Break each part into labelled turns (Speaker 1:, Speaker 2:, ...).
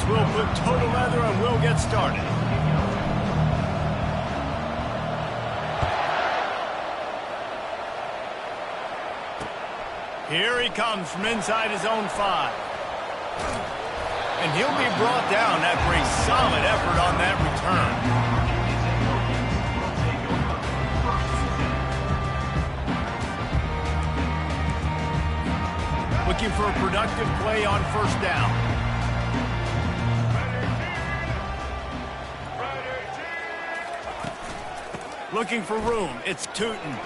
Speaker 1: we'll put total leather and we'll get started. Here he comes from inside his own 5. And he'll be brought down after a solid effort on that return. Looking for a productive play on first down. Looking for room. It's Tootin.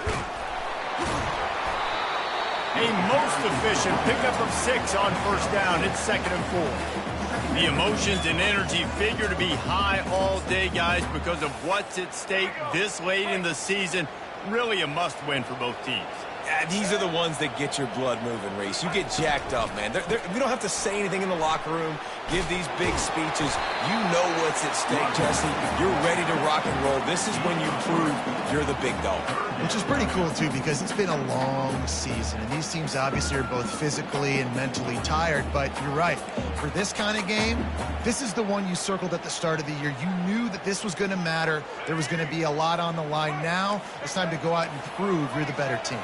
Speaker 1: A most efficient pickup of 6 on first down. It's 2nd and 4. The emotions and energy figure to be high all day, guys, because of what's at stake this late in the season. Really a must-win for both teams.
Speaker 2: Yeah, these are the ones that get your blood moving, Reese. You get jacked up, man. We don't have to say anything in the locker room, give these big speeches. You know what's at stake, Jesse. You're ready to rock and roll. This is when you prove you're the big dog.
Speaker 3: Which is pretty cool, too, because it's been a long season. And these teams obviously are both physically and mentally tired. But you're right. For this kind of game, this is the one you circled at the start of the year. You knew that this was going to matter. There was going to be a lot on the line. Now it's time to go out and prove you're the better team.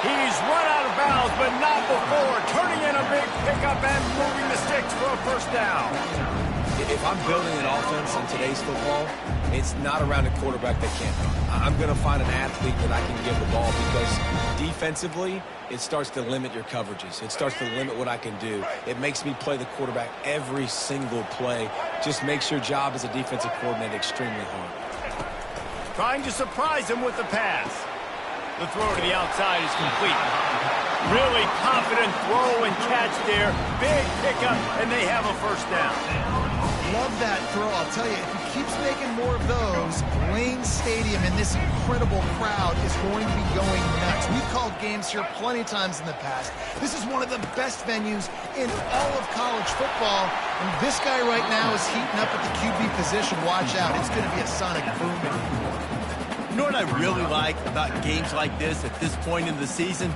Speaker 1: He's run out of bounds, but not before. Turning in a big pickup and moving the sticks for a first down.
Speaker 2: If I'm building an offense in today's football, it's not around a quarterback that can't run. I'm going to find an athlete that I can give the ball because defensively, it starts to limit your coverages. It starts to limit what I can do. It makes me play the quarterback every single play. Just makes your job as a defensive coordinator extremely hard.
Speaker 1: Trying to surprise him with the pass. The throw to the outside is complete. Really confident throw and catch there. Big pickup, and they have a first down.
Speaker 3: Love that throw. I'll tell you, if he keeps making more of those, Lane Stadium and this incredible crowd is going to be going nuts. We've called games here plenty of times in the past. This is one of the best venues in all of college football. And this guy right now is heating up at the QB position. Watch out. It's going to be a sonic boom.
Speaker 1: You know what I really like about games like this at this point in the season?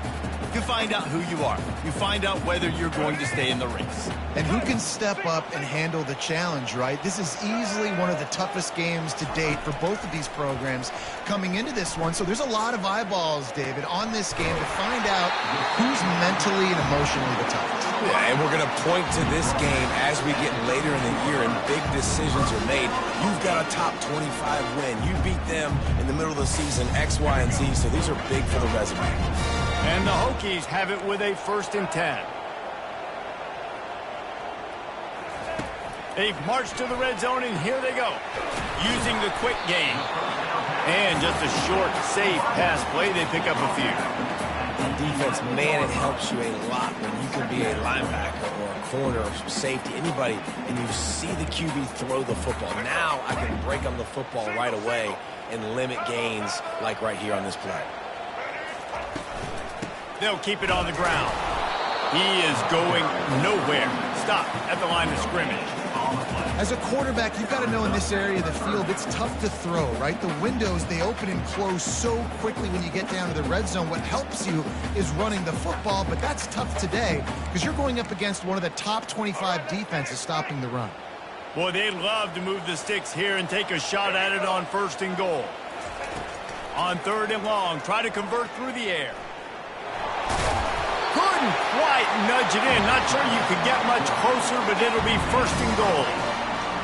Speaker 1: You find out who you are. You find out whether you're going to stay in the race.
Speaker 3: And who can step up and handle the challenge, right? This is easily one of the toughest games to date for both of these programs coming into this one. So there's a lot of eyeballs, David, on this game to find out who's mentally and emotionally the toughest.
Speaker 2: Yeah, and we're going to point to this game as we get later in the year and big decisions are made. You've got a top 25 win. You beat them in the middle of the season, X, Y, and Z, so these are big for the resume.
Speaker 1: And the Hokies have it with a 1st and 10. They've marched to the red zone, and here they go. Using the quick game. And just a short, safe pass play. They pick up a few.
Speaker 2: Defense, man, it helps you a lot when you can be a linebacker or a corner or safety, anybody, and you see the QB throw the football. Now I can break on the football right away and limit gains like right here on this play.
Speaker 1: They'll keep it on the ground. He is going nowhere. Stop at the line of scrimmage.
Speaker 3: As a quarterback, you've got to know in this area of the field, it's tough to throw, right? The windows, they open and close so quickly when you get down to the red zone. What helps you is running the football, but that's tough today because you're going up against one of the top 25 defenses stopping the run.
Speaker 1: Boy, they'd love to move the sticks here and take a shot at it on 1st and goal. On 3rd and long, try to convert through the air. Couldn't quite nudge it in. Not sure you could get much closer, but it'll be 1st and goal.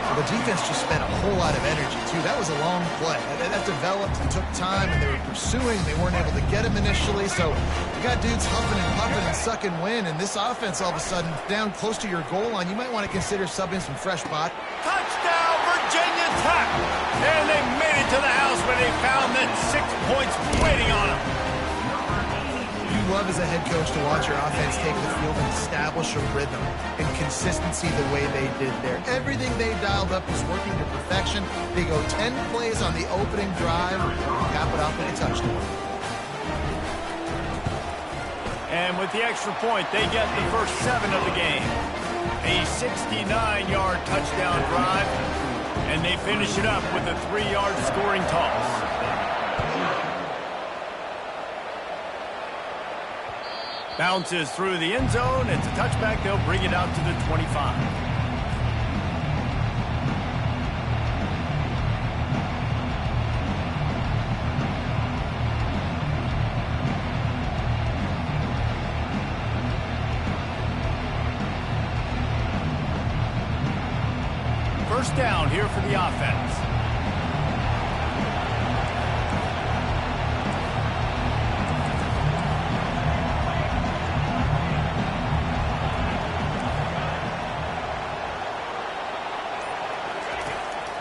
Speaker 3: Well, the defense just spent a whole lot of energy, too. That was a long play. That developed and took time, and they were pursuing. They weren't able to get him initially, so you got dudes huffing and puffing and sucking wind, and this offense all of a sudden down close to your goal line. You might want to consider subbing some fresh pot.
Speaker 1: Touchdown, Virginia Tech! And they made it to the house where they found that 6 points waiting on them.
Speaker 3: You love as a head coach to watch your offense take the field and establish a rhythm and consistency the way they did there. Everything they dialed up is working to perfection. They go 10 plays on the opening drive and cap it off with a touchdown.
Speaker 1: And with the extra point, they get the first 7 of the game. A 69-yard touchdown drive, and they finish it up with a 3-yard scoring toss. Bounces through the end zone. It's a touchback. They'll bring it out to the 25. First down here for the offense.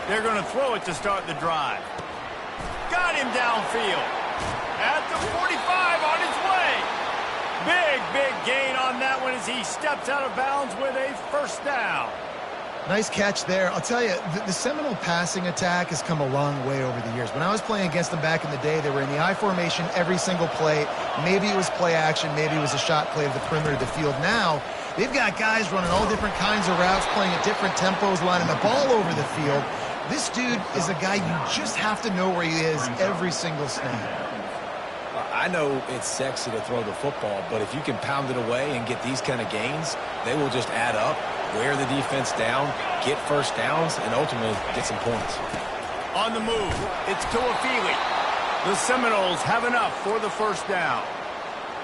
Speaker 1: They're going to throw it to start the drive. Got him downfield. At the 45 on his way. Big gain on that one as he steps out of bounds with a first down.
Speaker 3: Nice catch there. I'll tell you, the Seminole passing attack has come a long way over the years. When I was playing against them back in the day, they were in the I formation every single play. Maybe it was play action. Maybe it was a shot play to the perimeter of the field. Now, they've got guys running all different kinds of routes, playing at different tempos, lining the ball over the field. This dude is a guy you just have to know where he is every single snap.
Speaker 2: I know it's sexy to throw the football, but if you can pound it away and get these kind of gains, they will just add up, wear the defense down, get first downs, and ultimately get some points.
Speaker 1: On the move, it's Tuafili. The Seminoles have enough for the first down.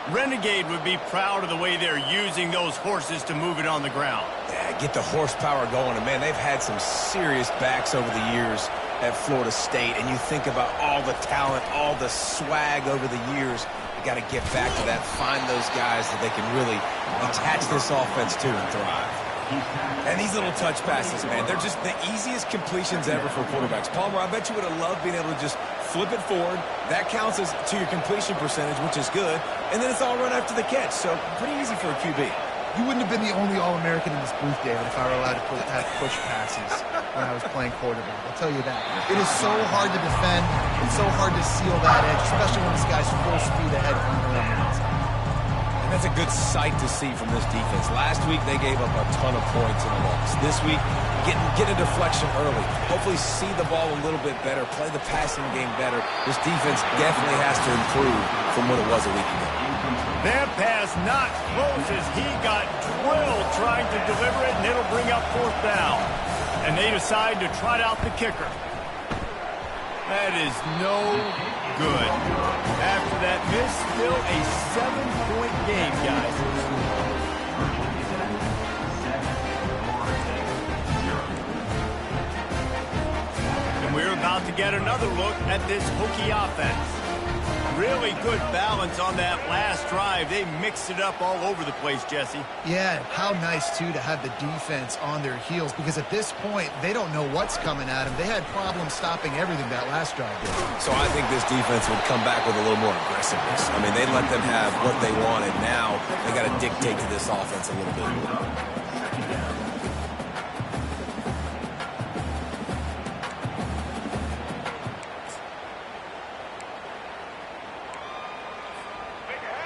Speaker 1: Renegade would be proud of the way they're using those horses to move it on the ground.
Speaker 2: Yeah, get the horsepower going. And, man, they've had some serious backs over the years at Florida State. And you think about all the talent, all the swag over the years. You got to get back to that, find those guys that they can really attach this offense to and thrive. And these little touch passes, man, they're just the easiest completions ever for quarterbacks. Palmer, I bet you would have loved being able to just flip it forward. That counts as to your completion percentage, which is good. And then it's all run after the catch. So pretty easy for a QB.
Speaker 3: You wouldn't have been the only All-American in this booth, David, if I were allowed to have push passes when I was playing quarterback. I'll tell you that. It is so hard to defend. It's so hard to seal that edge, especially when this guy's full speed ahead from the outside.
Speaker 2: And that's a good sight to see from this defense. Last week, they gave up a ton of points in a loss. This week, get a deflection early. Hopefully see the ball a little bit better, play the passing game better. This defense definitely has to improve from what it was a week ago.
Speaker 1: That pass not close as he got drilled trying to deliver it, and it'll bring up fourth down. And they decide to trot out the kicker. That is no good. After that miss, still a 7-point game, guys. And we're about to get another look at this Hokie offense. Really good balance on that last drive. They mixed it up all over the place, Jesse.
Speaker 3: Yeah, how nice, too, to have the defense on their heels, because at this point, they don't know what's coming at them. They had problems stopping everything that last drive did.
Speaker 2: So I think this defense would come back with a little more aggressiveness. I mean, they let them have what they wanted. Now they got to dictate to this offense a little bit.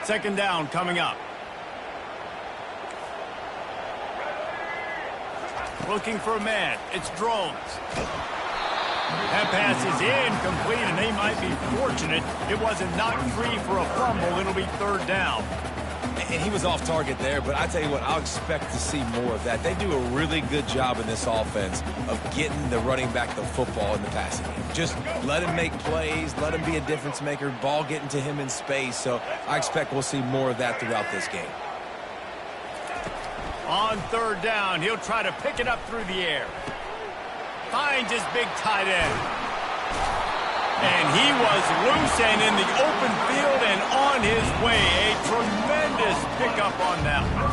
Speaker 1: Second down coming up. Looking for a man. It's Drones. That pass is incomplete, and they might be fortunate it wasn't knocked free for a fumble. It'll be third down.
Speaker 2: And he was off target there, but I tell you what, I'll expect to see more of that. They do a really good job in this offense of getting the running back the football in the passing game. Just let him make plays, let him be a difference maker, ball getting to him in space. So I expect we'll see more of that throughout this game.
Speaker 1: On third down, he'll try to pick it up through the air. Finds his big tight end. And he was loose and in the open field and on his way. A tremendous pickup on that one.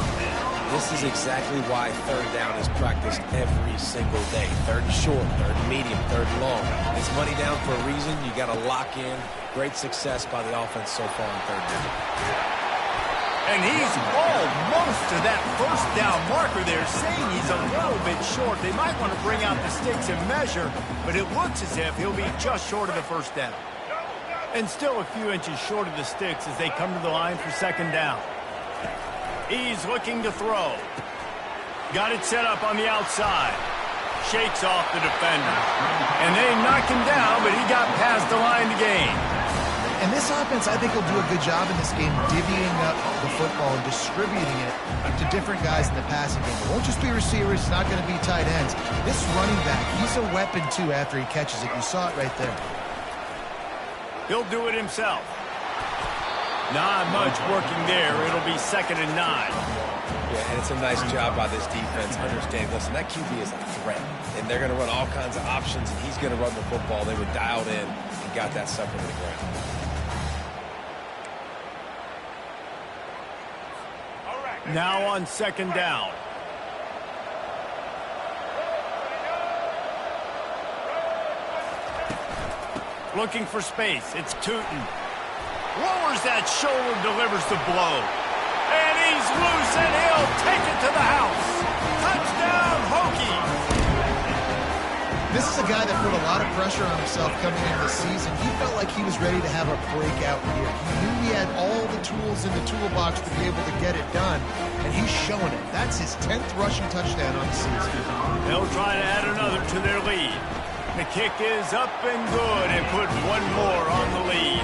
Speaker 2: This is exactly why third down is practiced every single day. Third and short, third and medium, third and long. It's money down for a reason. You got to lock in. Great success by the offense so far on third down.
Speaker 1: And he's almost to that first down marker there, saying he's a little bit short. They might want to bring out the sticks and measure, but it looks as if he'll be just short of the first down. And still a few inches short of the sticks as they come to the line for second down. He's looking to throw. Got it set up on the outside. Shakes off the defender. And they knocked him down, but he got past the line to gain.
Speaker 3: And this offense, I think, will do a good job in this game divvying up the football and distributing it to different guys in the passing game. It won't just be receivers. It's not going to be tight ends. This running back, he's a weapon, too, after he catches it. You saw it right there.
Speaker 1: He'll do it himself. Not much working there. It'll be 2nd and 9.
Speaker 2: Yeah, and it's a nice job by this defense. Understand, listen, that QB is a threat, and they're going to run all kinds of options, and he's going to run the football. They were dialed in and got that sucker to the ground.
Speaker 1: Now on 2nd down. Looking for space. It's Tootin. Lowers that shoulder, delivers the blow. And he's loose, and he'll take it to the house. Touchdown, Hokies.
Speaker 3: This is a guy that put a lot of pressure on himself coming into the season. He felt like he was ready to have a breakout year. He knew he had all the tools in the toolbox to be able to get it done, and he's showing it. That's his 10th rushing touchdown on the season.
Speaker 1: They'll try to add another to their lead. The kick is up and good and put one more on the lead.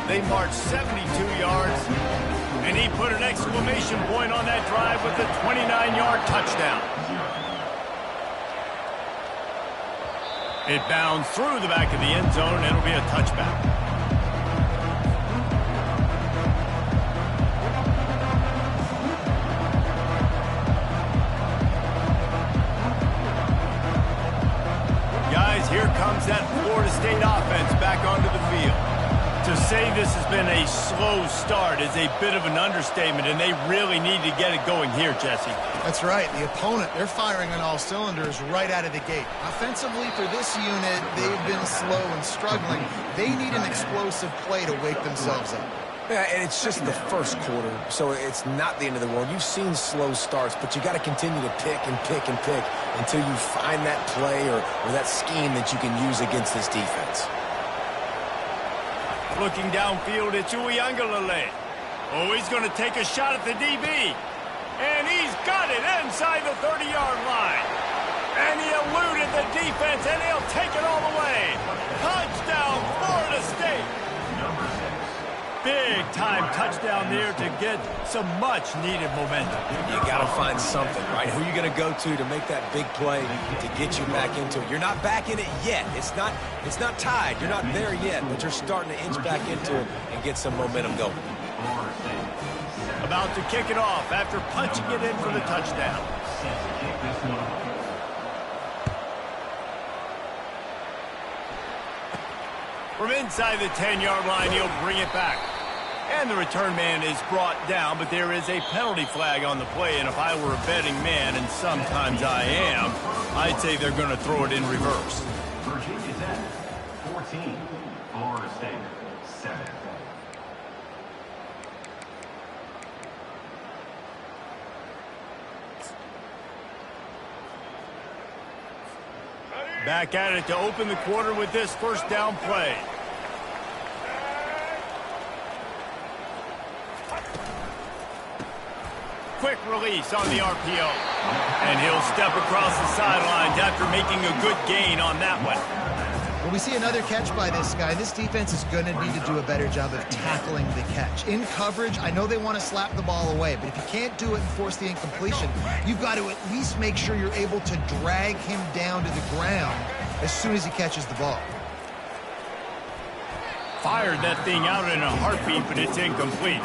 Speaker 1: They marched 72 yards, and he put an exclamation point on that drive with a 29-yard touchdown. It bounds through the back of the end zone, and it'll be a touchback. Guys, here comes that Florida State offense back onto the field. To say this has been a slow start is a bit of an understatement, and they really need to get it going here, Jesse.
Speaker 3: That's right. The opponent, they're firing on all cylinders right out of the gate. Offensively, for this unit, they've been slow and struggling. They need an explosive play to wake themselves up.
Speaker 2: Yeah, and it's just the first quarter, so it's not the end of the world. You've seen slow starts, but you got to continue to pick and pick and pick until you find that play or that scheme that you can use against this defense.
Speaker 1: Looking downfield, it's Uiagalelei. Oh, he's going to take a shot at the DB. And he's got it inside the 30-yard line. And he eluded the defense, and he'll take it all the way. Touchdown, Florida State. Big-time touchdown there to get some much-needed momentum.
Speaker 2: You got to find something, right? Who are you going to go to make that big play to get you back into it? You're not back in it yet. It's not tied. You're not there yet, but you're starting to inch back into it and get some momentum going.
Speaker 1: About to kick it off after punching it in for the touchdown. From inside the 10-yard line, he'll bring it back. And the return man is brought down, but there is a penalty flag on the play, and if I were a betting man, and sometimes I am, I'd say they're going to throw it in reverse.
Speaker 4: Virginia Tech, 14. Florida State, 7.
Speaker 1: Back at it to open the quarter with this first down play. Quick release on the RPO. And he'll step across the sidelines after making a good gain on that one.
Speaker 3: Well, we see another catch by this guy. This defense is going to need to do a better job of tackling the catch. In coverage, I know they want to slap the ball away, but if you can't do it and force the incompletion, you've got to at least make sure you're able to drag him down to the ground as soon as he catches the ball.
Speaker 1: Fired that thing out in a heartbeat, but it's incomplete.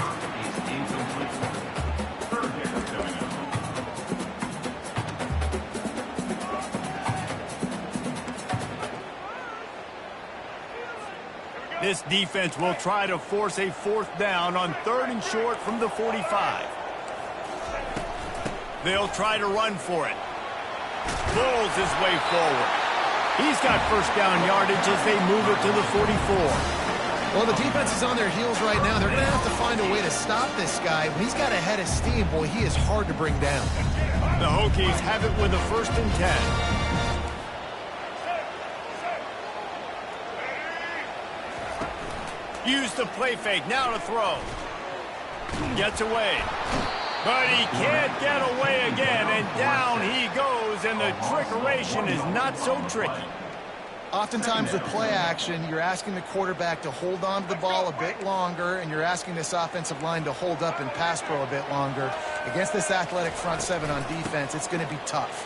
Speaker 1: This defense will try to force a fourth down on 3rd and short from the 45. They'll try to run for it. Pulls his way forward. He's got first down yardage as they move it to the 44.
Speaker 3: Well, the defense is on their heels right now. They're going to have to find a way to stop this guy. When he's got a head of steam, boy, he is hard to bring down.
Speaker 1: The Hokies have it with a 1st and 10. Use the play fake, now to throw. Gets away. But he can't get away again, and down he goes, and the trickeration is not so tricky.
Speaker 3: Oftentimes with play action, you're asking the quarterback to hold on to the ball a bit longer, and you're asking this offensive line to hold up and pass pro a bit longer. Against this athletic front seven on defense, it's going to be tough.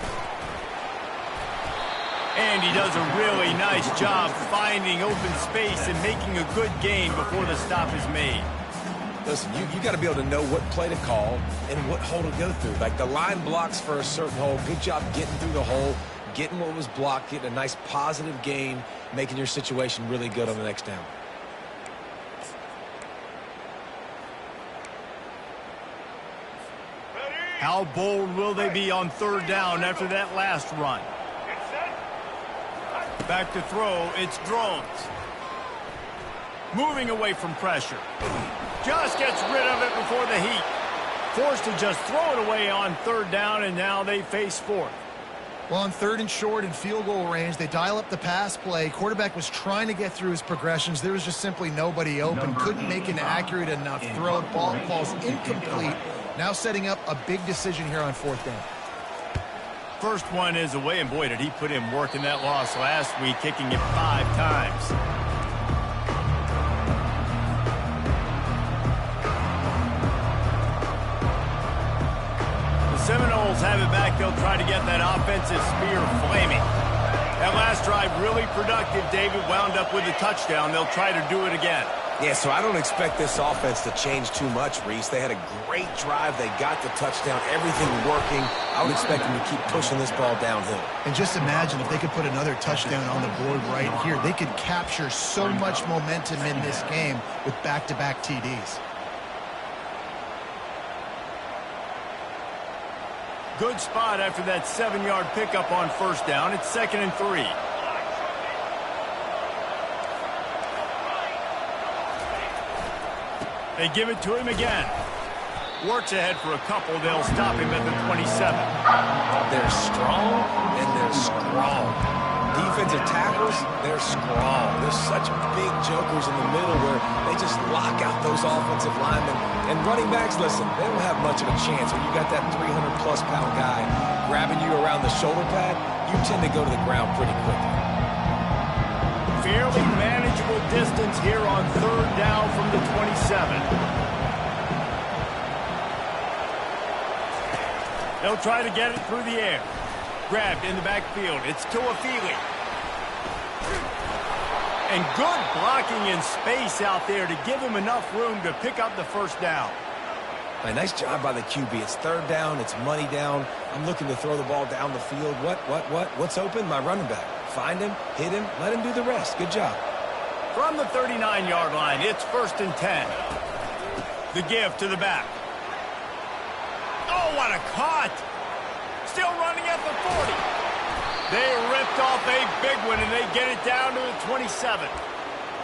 Speaker 1: And he does a really nice job finding open space and making a good gain before the stop is made.
Speaker 2: Listen, you got to be able to know what play to call and what hole to go through. Like the line blocks for a certain hole. Good job getting through the hole, getting what was blocked, getting a nice positive gain, making your situation really good on the next down.
Speaker 1: How bold will they be on third down after that last run? Back to throw, it's Drones. Moving away from pressure. Just gets rid of it before the heat. Forced to just throw it away on third down, and now they face fourth.
Speaker 3: Well, on third and short and field goal range, they dial up the pass play. Quarterback was trying to get through his progressions. There was just simply nobody open. Couldn't make an accurate enough throw. Ball falls incomplete. Now setting up a big decision here on fourth down.
Speaker 1: First one is away, and boy, did he put in work in that loss last week, kicking it 5 times. The Seminoles have it back. They'll try to get that offensive spear flaming. That last drive really productive. David wound up with a touchdown. They'll try to do it again.
Speaker 2: Yeah, so I don't expect this offense to change too much, Reese. They had a great drive. They got the touchdown, everything working. I would expect them to keep pushing this ball downhill.
Speaker 3: And just imagine if they could put another touchdown on the board right here. They could capture so much momentum in this game with back-to-back TDs.
Speaker 1: Good spot after that 7-yard pickup on first down. It's 2nd and 3. They give it to him again. Works ahead for a couple. They'll stop him at the 27.
Speaker 2: They're strong, and they're strong. Defensive tackles, they're strong. There's such big jokers in the middle where they just lock out those offensive linemen. And running backs, listen, they don't have much of a chance. When you got that 300-plus pound guy grabbing you around the shoulder pad, you tend to go to the ground pretty quickly.
Speaker 1: Fairly manageable distance here on third down from the 27. They'll try to get it through the air. Grabbed in the backfield. It's Tuafili. And good blocking in space out there to give him enough room to pick up the first down.
Speaker 2: A nice job by the QB. It's third down. It's money down. I'm looking to throw the ball down the field. What's open? My running back. Find him, hit him, let him do the rest. Good job.
Speaker 1: From the 39-yard line, it's 1st and 10. The give to the back. Oh, what a cut! Still running at the 40. They ripped off a big one, and they get it down to the 27.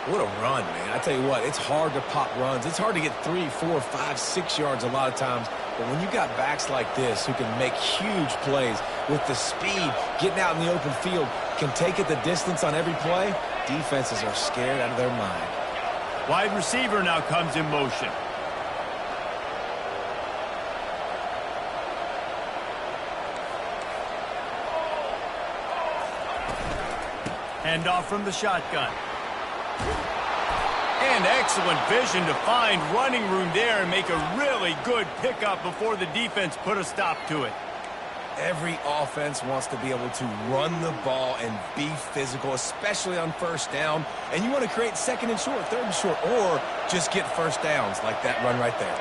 Speaker 2: What a run, man. I tell you what, it's hard to pop runs. It's hard to get 3, 4, 5, 6 yards a lot of times. But when you got backs like this who can make huge plays with the speed, getting out in the open field, can take it the distance on every play, defenses are scared out of their mind.
Speaker 1: Wide receiver now comes in motion. Handoff from the shotgun. And excellent vision to find running room there and make a really good pickup before the defense put a stop to it.
Speaker 2: Every offense wants to be able to run the ball and be physical, especially on first down. And you want to create 2nd and short, 3rd and short, or just get first downs like that run right there.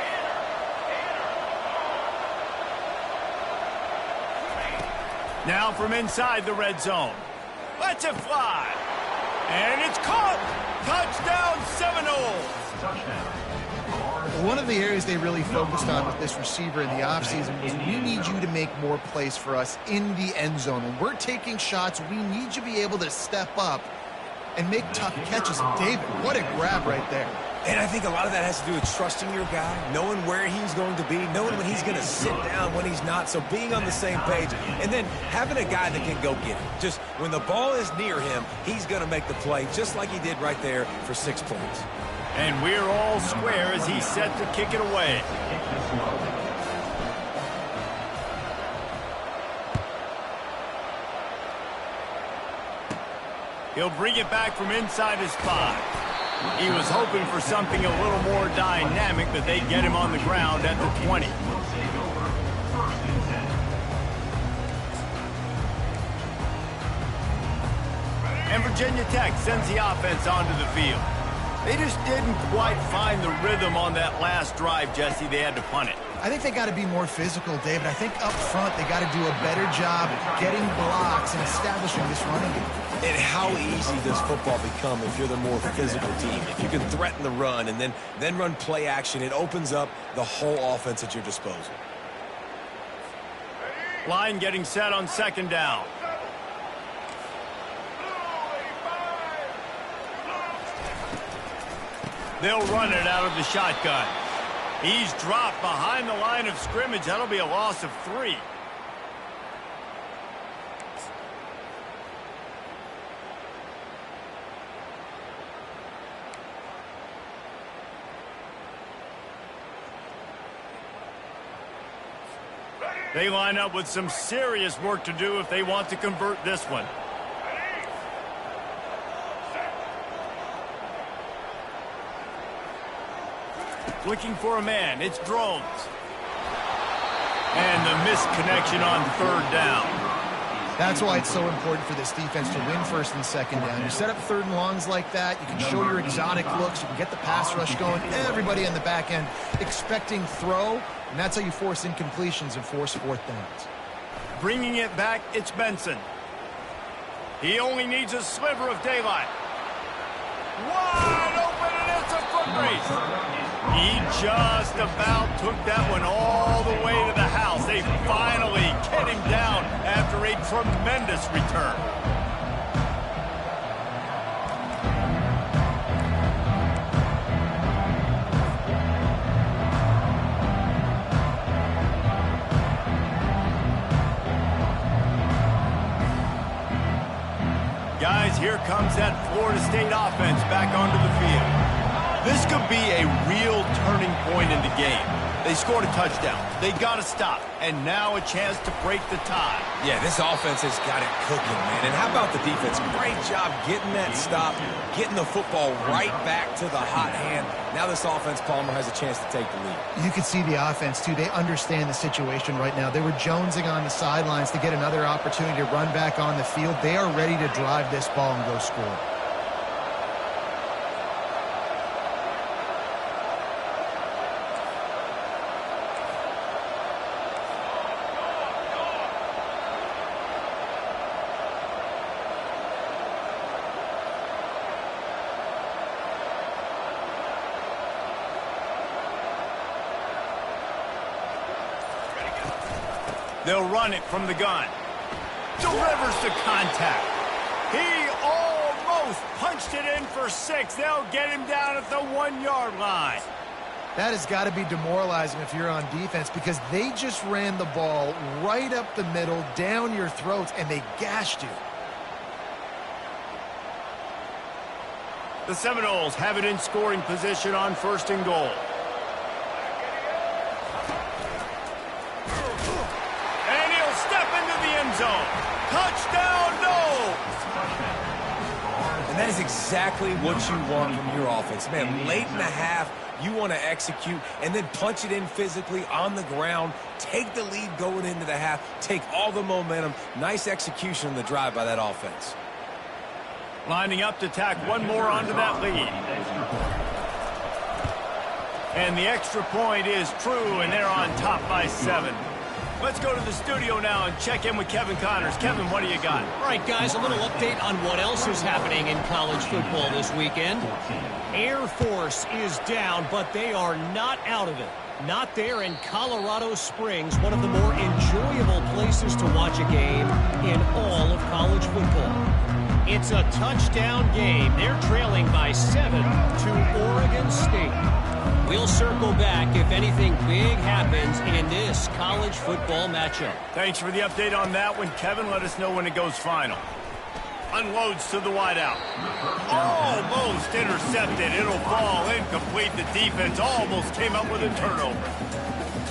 Speaker 1: Now from inside the red zone. Lets it fly. And it's caught. Touchdown Seminoles.
Speaker 3: One of the areas they really focused on with this receiver in the offseason was we need you to make more plays for us in the end zone. When we're taking shots, we need you to be able to step up and make tough catches. And David, what a grab right there.
Speaker 2: And I think a lot of that has to do with trusting your guy, knowing where he's going to be, knowing when he's going to sit down, when he's not, so being on the same page, and then having a guy that can go get it. Just when the ball is near him, he's going to make the play, just like he did right there for 6 points.
Speaker 1: And we're all square as he's set to kick it away. He'll bring it back from inside his 5. He was hoping for something a little more dynamic, but they get him on the ground at the 20. And Virginia Tech sends the offense onto the field. They just didn't quite find the rhythm on that last drive, Jesse. They had to punt it.
Speaker 3: I think they got to be more physical, David. I think up front they got to do a better job getting blocks and establishing this running game.
Speaker 2: And how easy does football become if you're the more physical team? If you can threaten the run and then run play action, it opens up the whole offense at your disposal.
Speaker 1: Line getting set on 2nd down. They'll run it out of the shotgun. He's dropped behind the line of scrimmage. That'll be a loss of 3. They line up with some serious work to do if they want to convert this one. Looking for a man. It's Drones. And the missed connection on 3rd down.
Speaker 3: That's why it's so important for this defense to win 1st and 2nd down. You set up 3rd and longs like that. You can show your exotic looks. You can get the pass rush going. Everybody in the back end expecting throw. And that's how you force incompletions and force 4th downs.
Speaker 1: Bringing it back, it's Benson. He only needs a sliver of daylight. Wide open, and it's a foot race. He just about took that one all the way to the house. They finally get him down after a tremendous return. Guys, here comes that Florida State offense back onto the field. This could be a real turning point in the game. They scored a touchdown. They got to stop. And now a chance to break the tie.
Speaker 2: Yeah, this offense has got it cooking, man. And how about the defense? Great job getting that stop, getting the football right back to the hot hand. Now this offense, Palmer, has a chance to take the lead.
Speaker 3: You can see the offense, too. They understand the situation right now. They were jonesing on the sidelines to get another opportunity to run back on the field. They are ready to drive this ball and go score.
Speaker 1: They'll run it from the gun. Delivers the contact. He almost punched it in for 6. They'll get him down at the 1-yard line.
Speaker 3: That has got to be demoralizing if you're on defense because they just ran the ball right up the middle, down your throats, and they gashed you.
Speaker 1: The Seminoles have it in scoring position on 1st and goal. Zone. Touchdown, no!
Speaker 2: And that is exactly what you want from your offense. Man, late in the half, you want to execute and then punch it in physically on the ground, take the lead going into the half, take all the momentum. Nice execution on the drive by that offense.
Speaker 1: Lining up to tack one more onto that lead. And the extra point is true, and they're on top by 7. Let's go to the studio now and check in with Kevin Connors. Kevin, what do you got?
Speaker 5: All right, guys, a little update on what else is happening in college football this weekend. Air Force is down, but they are not out of it. Not there in Colorado Springs, one of the more enjoyable places to watch a game in all of college football. It's a touchdown game. They're trailing by 7 to Oregon State. We'll circle back if anything big happens in this college football matchup.
Speaker 1: Thanks for the update on that one, Kevin. Let us know when it goes final. Unloads to the wideout. Almost intercepted. It'll fall incomplete. The defense almost came up with a turnover.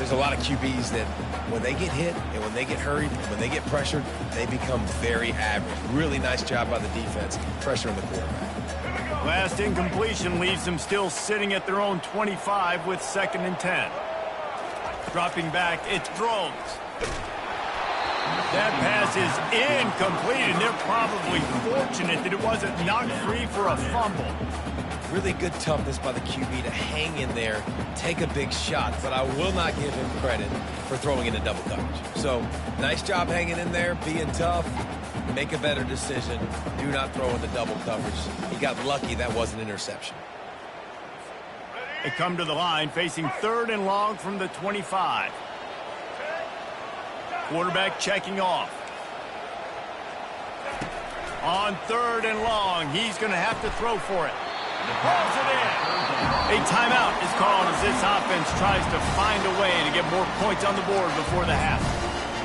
Speaker 2: There's a lot of QBs that when they get hit and when they get hurried and when they get pressured, they become very average. Really nice job by the defense pressuring the quarterback.
Speaker 1: Last incompletion leaves them still sitting at their own 25 with 2nd and 10. Dropping back, it's Drones. That pass is incomplete, and they're probably fortunate that it wasn't knocked free for a fumble.
Speaker 2: Really good toughness by the QB to hang in there, take a big shot, but I will not give him credit for throwing into double coverage. So, nice job hanging in there, being tough, make a better decision, do not throw into double coverage. He got lucky that was an interception.
Speaker 1: They come to the line facing 3rd and long from the 25. Quarterback checking off. On 3rd and long, he's going to have to throw for it. Pulls it in. A timeout is called as this offense tries to find a way to get more points on the board before the half.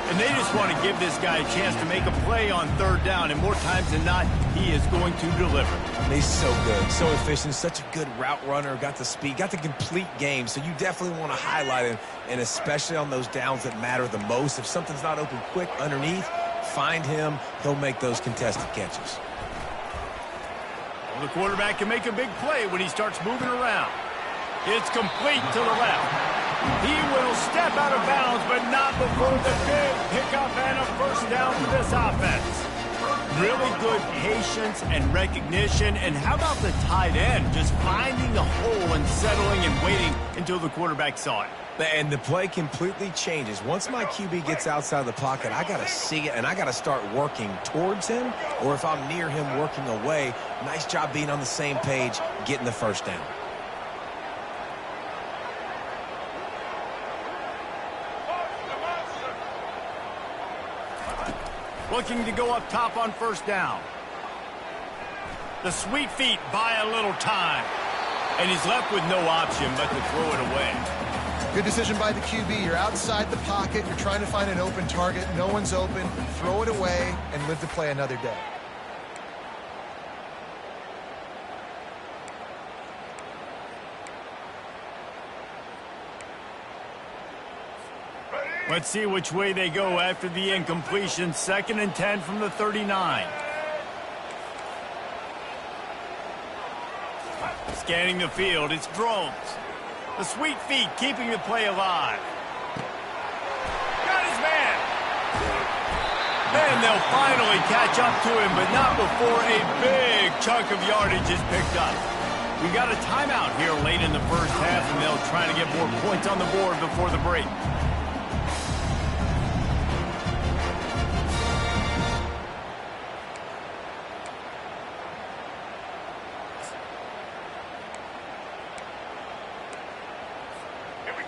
Speaker 1: And they just want to give this guy a chance to make a play on 3rd down, and more times than not, he is going to deliver.
Speaker 2: He's so good, so efficient, such a good route runner, got the speed, got the complete game, so you definitely want to highlight him, and especially on those downs that matter the most. If something's not open quick underneath, find him, he'll make those contested catches.
Speaker 1: Well, the quarterback can make a big play when he starts moving around. It's complete to the left. He will step out of bounds, but not before the big pickup and a 1st down for this offense. Really good patience and recognition. And how about the tight end? Just finding the hole and settling and waiting until the quarterback saw it.
Speaker 2: And the play completely changes. Once my QB gets outside the pocket, I got to see it, and I got to start working towards him, or if I'm near him, working away. Nice job being on the same page, getting the 1st down.
Speaker 1: Looking to go up top on 1st down. The sweet feet buy a little time. And he's left with no option but to throw it away.
Speaker 3: Good decision by the QB. You're outside the pocket. You're trying to find an open target. No one's open. Throw it away and live to play another day.
Speaker 1: Let's see which way they go after the incompletion. 2nd and 10 from the 39. Scanning the field, it's Drones. The sweet feet keeping the play alive. Got his man. And they'll finally catch up to him, but not before a big chunk of yardage is picked up. We got a timeout here late in the 1st half, and they'll try to get more points on the board before the break.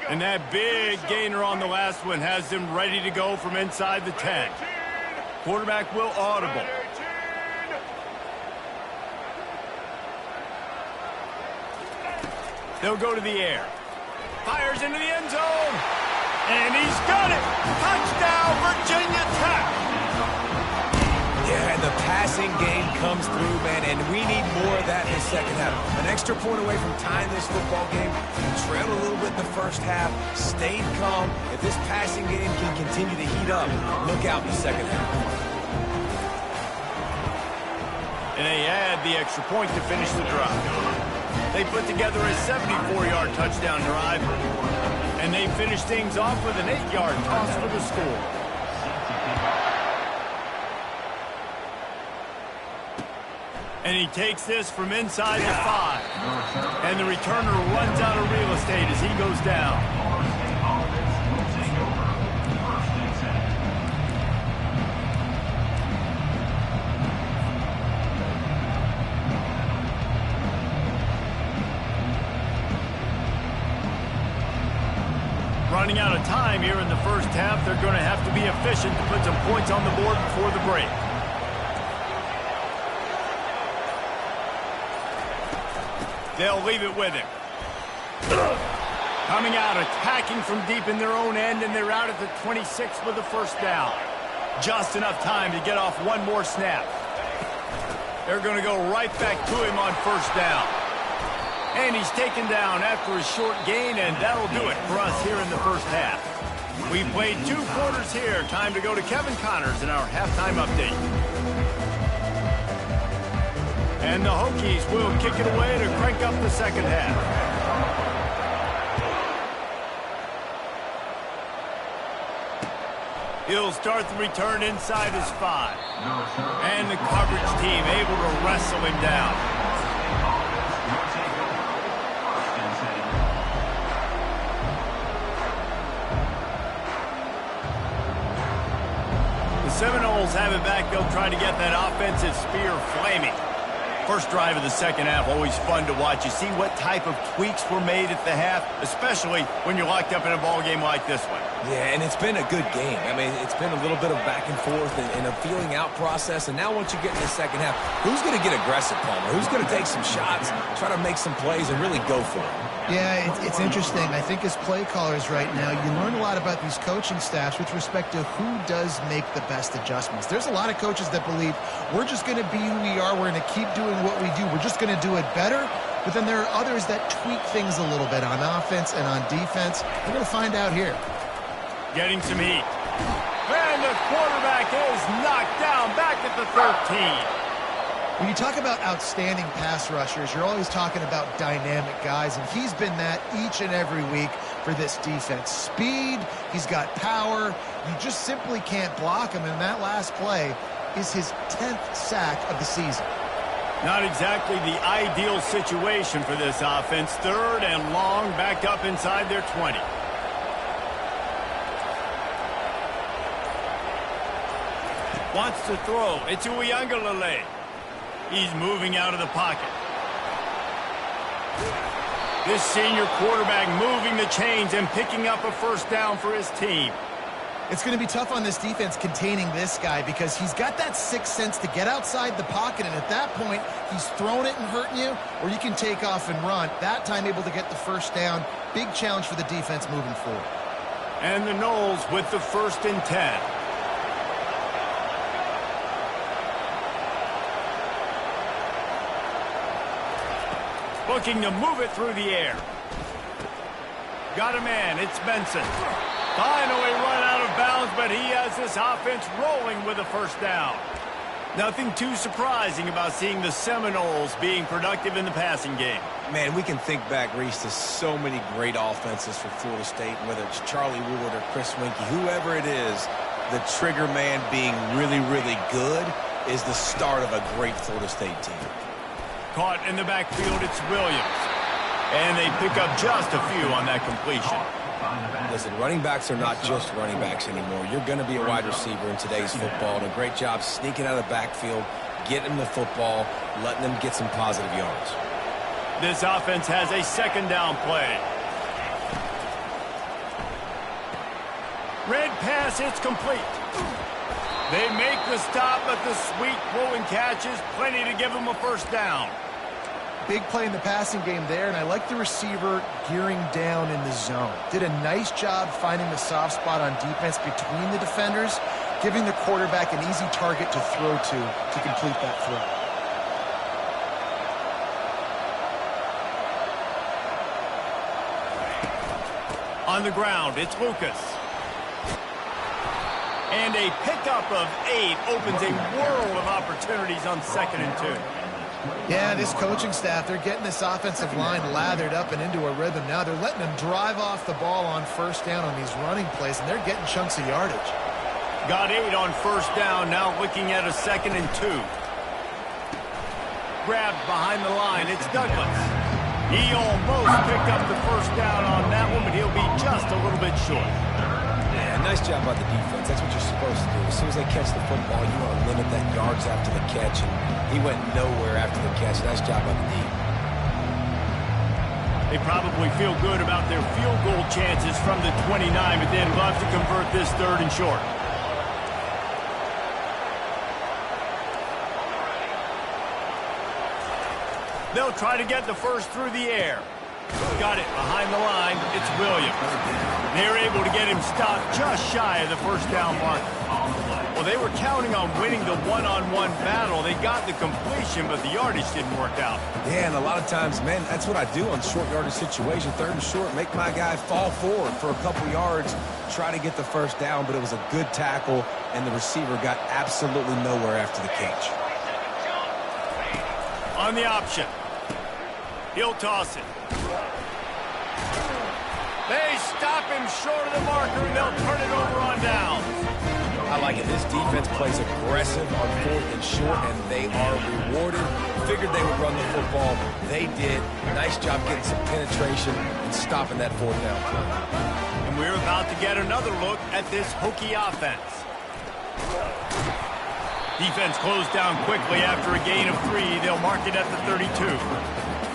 Speaker 1: And that big gainer on the last one has them ready to go from inside the 10. Quarterback will audible. They'll go to the air. Fires into the end zone. And he's got it. Touchdown, Virginia Tech.
Speaker 2: Yeah, and the passing game comes through, man, and we need more of that in the 2nd half. An extra point away from tying this football game. You trailed a little bit in the 1st half, stayed calm. If this passing game can continue to heat up, look out in the 2nd half.
Speaker 1: And they add the extra point to finish the drive. They put together a 74-yard touchdown drive, and they finish things off with an 8-yard toss for the score. And he takes this from inside the 5. And the returner runs out of real estate as he goes down. Running out of time here in the 1st half. They're going to have to be efficient to put some points on the board before the break. They'll leave it with him. Coming out, attacking from deep in their own end, and they're out at the 26 with the 1st down. Just enough time to get off one more snap. They're going to go right back to him on 1st down. And he's taken down after a short gain, and that'll do it for us here in the first half. We played 2 quarters here. Time to go to Kevin Connors in our halftime update. And the Hokies will kick it away to crank up the second half. He'll start the return inside his 5. And the coverage team able to wrestle him down. The Seminoles have it back. They'll try to get that offensive spear flaming. First drive of the second half, always fun to watch. You see what type of tweaks were made at the half, especially when you're locked up in a ball game like this one.
Speaker 2: Yeah, and it's been a good game. I mean, it's been a little bit of back and forth and a feeling out process. And now once you get in the second half, who's going to get aggressive, Palmer? Who's going to take some shots, try to make some plays, and really go for it?
Speaker 3: Yeah, it's interesting. I think as play callers right now, you learn a lot about these coaching staffs with respect to who does make the best adjustments. There's a lot of coaches that believe we're just going to be who we are. We're going to keep doing what we do. We're just going to do it better. But then there are others that tweak things a little bit on offense and on defense. We're going to find out here.
Speaker 1: Getting some heat. And the quarterback is knocked down back at the 13.
Speaker 3: When you talk about outstanding pass rushers, you're always talking about dynamic guys, and he's been that each and every week for this defense. Speed, he's got power. You just simply can't block him, and that last play is his 10th sack of the season.
Speaker 1: Not exactly the ideal situation for this offense. 3rd and long, back up inside their 20. Wants to throw. It's Uiagalelei. He's moving out of the pocket. This senior quarterback moving the chains and picking up a first down for his team.
Speaker 3: It's going to be tough on this defense containing this guy because he's got that sixth sense to get outside the pocket, and at that point, he's throwing it and hurting you, or you can take off and run. That time able to get the first down. Big challenge for the defense moving forward.
Speaker 1: And the Noles with the 1st and 10. Looking to move it through the air. Got a man. It's Benson. Finally run out of bounds, but he has this offense rolling with a first down. Nothing too surprising about seeing the Seminoles being productive in the passing game.
Speaker 2: Man, we can think back, Reese, to so many great offenses for Florida State, whether it's Charlie Wood or Chris Winkie, whoever it is, the trigger man being really, really good is the start of a great Florida State team.
Speaker 1: Caught in the backfield, it's Williams. And they pick up just a few on that completion.
Speaker 2: Listen, running backs are not just running backs anymore. You're going to be a wide receiver in today's football. And a great job sneaking out of the backfield, getting them the football, letting them get some positive yards.
Speaker 1: This offense has a 2nd down play. Red pass, it's complete. They make the stop, but the sweet throw and catch is plenty to give them a first down.
Speaker 3: Big play in the passing game there, and I like the receiver gearing down in the zone. Did a nice job finding the soft spot on defense between the defenders, giving the quarterback an easy target to throw to complete that throw.
Speaker 1: On the ground, it's Lucas. And a pickup of 8 opens a world of opportunities on 2nd and 2.
Speaker 3: Yeah, this coaching staff, they're getting this offensive line lathered up and into a rhythm now. They're letting them drive off the ball on first down on these running plays, and they're getting chunks of yardage.
Speaker 1: Got 8 on first down, now looking at a 2nd and 2. Grabbed behind the line, it's Douglas. He almost picked up the first down on that one, but he'll be just a little bit short.
Speaker 2: Yeah, nice job by the defense. That's what you're supposed to do. As soon as they catch the football, you want to limit that yards after the catch, and he went nowhere after the catch. Nice job by the D.
Speaker 1: They probably feel good about their field goal chances from the 29, but they'd love to convert this 3rd and short. They'll try to get the first through the air. Got it behind the line. It's Williams. They're able to get him stopped just shy of the first down mark. Well, they were counting on winning the one-on-one battle. They got the completion, but the yardage didn't work out.
Speaker 2: Yeah, and a lot of times, man, that's what I do on short yardage situation. 3rd and short, make my guy fall forward for a couple yards, try to get the first down, but it was a good tackle, and the receiver got absolutely nowhere after the catch.
Speaker 1: On the option. He'll toss it. They stop him short of the marker, and they'll turn it over on down.
Speaker 2: I like it. This defense plays aggressive on 4th and short, and they are rewarded. Figured they would run the football. They did. Nice job getting some penetration and stopping that 4th down play.
Speaker 1: And we're about to get another look at this Hokie offense. Defense closed down quickly after a gain of 3. They'll mark it at the 32.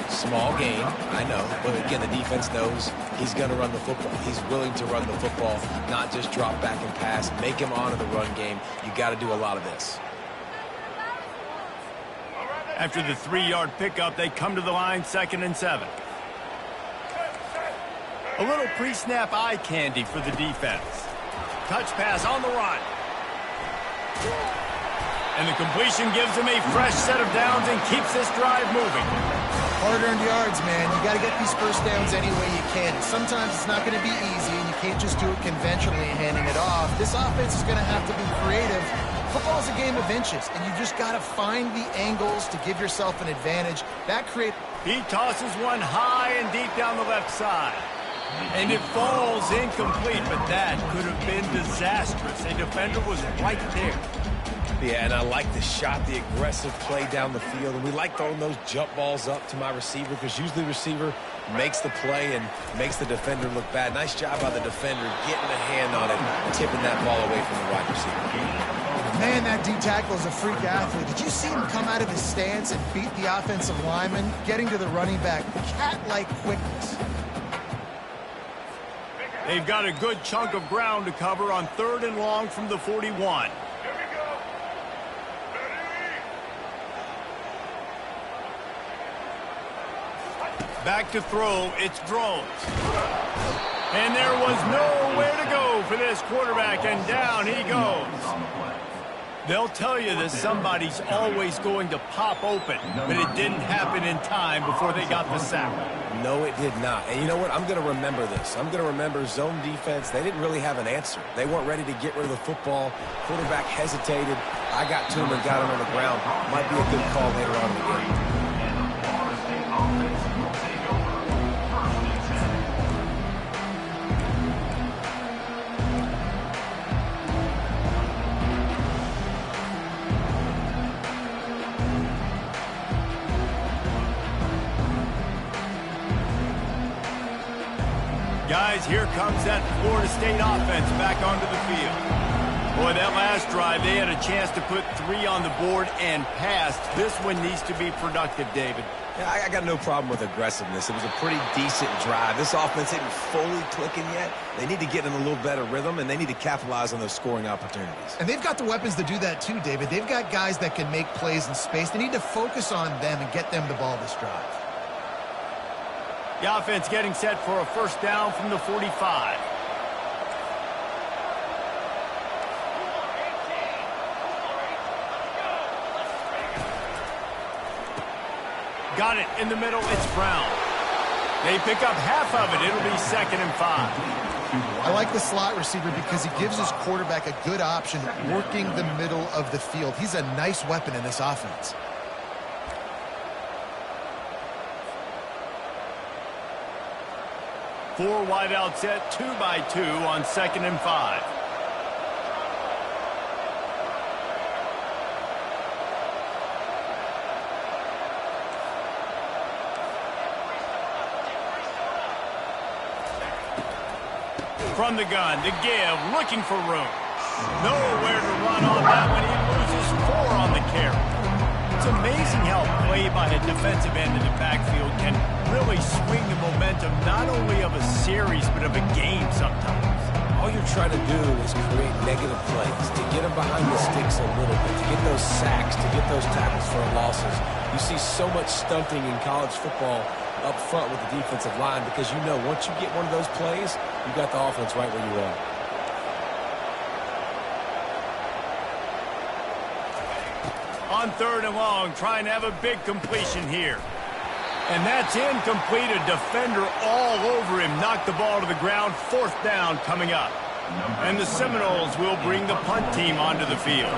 Speaker 2: Small gain, I know, but again, the defense knows he's going to run the football. He's willing to run the football, not just drop back and pass, make him honor the run game. You got to do a lot of this.
Speaker 1: After the 3-yard pickup, they come to the line, 2nd and 7. A little pre-snap eye candy for the defense. Touch pass on the run. And the completion gives them a fresh set of downs and keeps this drive moving.
Speaker 3: Hard-earned yards, man. You got to get these first downs any way you can. Sometimes it's not going to be easy, and you can't just do it conventionally handing it off. This offense is going to have to be creative. Football's a game of inches, and you just got to find the angles to give yourself an advantage. That creates...
Speaker 1: He tosses one high and deep down the left side. And it falls incomplete, but that could have been disastrous. A defender was right there.
Speaker 2: Yeah, and I like the shot, the aggressive play down the field. And we like throwing those jump balls up to my receiver because usually the receiver makes the play and makes the defender look bad. Nice job by the defender getting a hand on it and tipping that ball away from the wide receiver.
Speaker 3: Man, that D-tackle is a freak athlete. Did you see him come out of his stance and beat the offensive lineman, getting to the running back? Cat-like quickness.
Speaker 1: They've got a good chunk of ground to cover on 3rd and long from the 41. Back to throw, it's Drones. And there was nowhere to go for this quarterback, and down he goes. They'll tell you that somebody's always going to pop open, but it didn't happen in time before they got the sack.
Speaker 2: No, it did not. And you know what? I'm going to remember this. I'm going to remember zone defense. They didn't really have an answer. They weren't ready to get rid of the football. Quarterback hesitated. I got to him and got him on the ground. Might be a good call later on in the game.
Speaker 1: Guys, here comes that Florida State offense back onto the field. Boy, that last drive, they had a chance to put 3 on the board and passed. This one needs to be productive, David.
Speaker 2: Yeah, I got no problem with aggressiveness. It was a pretty decent drive. This offense isn't fully clicking yet. They need to get in a little better rhythm, and they need to capitalize on those scoring opportunities.
Speaker 3: And they've got the weapons to do that too, David. They've got guys that can make plays in space. They need to focus on them and get them the ball this drive.
Speaker 1: The offense getting set for a first down from the 45. Got it in the middle. It's Brown. They pick up half of it. It'll be 2nd and 5.
Speaker 3: I like the slot receiver because he gives his quarterback a good option working the middle of the field. He's a nice weapon in this offense.
Speaker 1: Four wide out set, 2 by 2 on 2nd and 5. From the gun to give, looking for room. Nowhere to run on that one. He loses 4 on the carry. It's amazing how play by a defensive end in the backfield can really swing the momentum not only of a series but of a game sometimes.
Speaker 2: All you're trying to do is create negative plays, to get them behind the sticks a little bit, to get those sacks, to get those tackles for losses. You see so much stunting in college football up front with the defensive line because you know once you get one of those plays, you got the offense right where you are.
Speaker 1: on 3rd and long, trying to have a big completion here. And that's incomplete. A defender all over him. Knocked the ball to the ground. 4th down coming up. And the Seminoles will bring the punt team onto the field.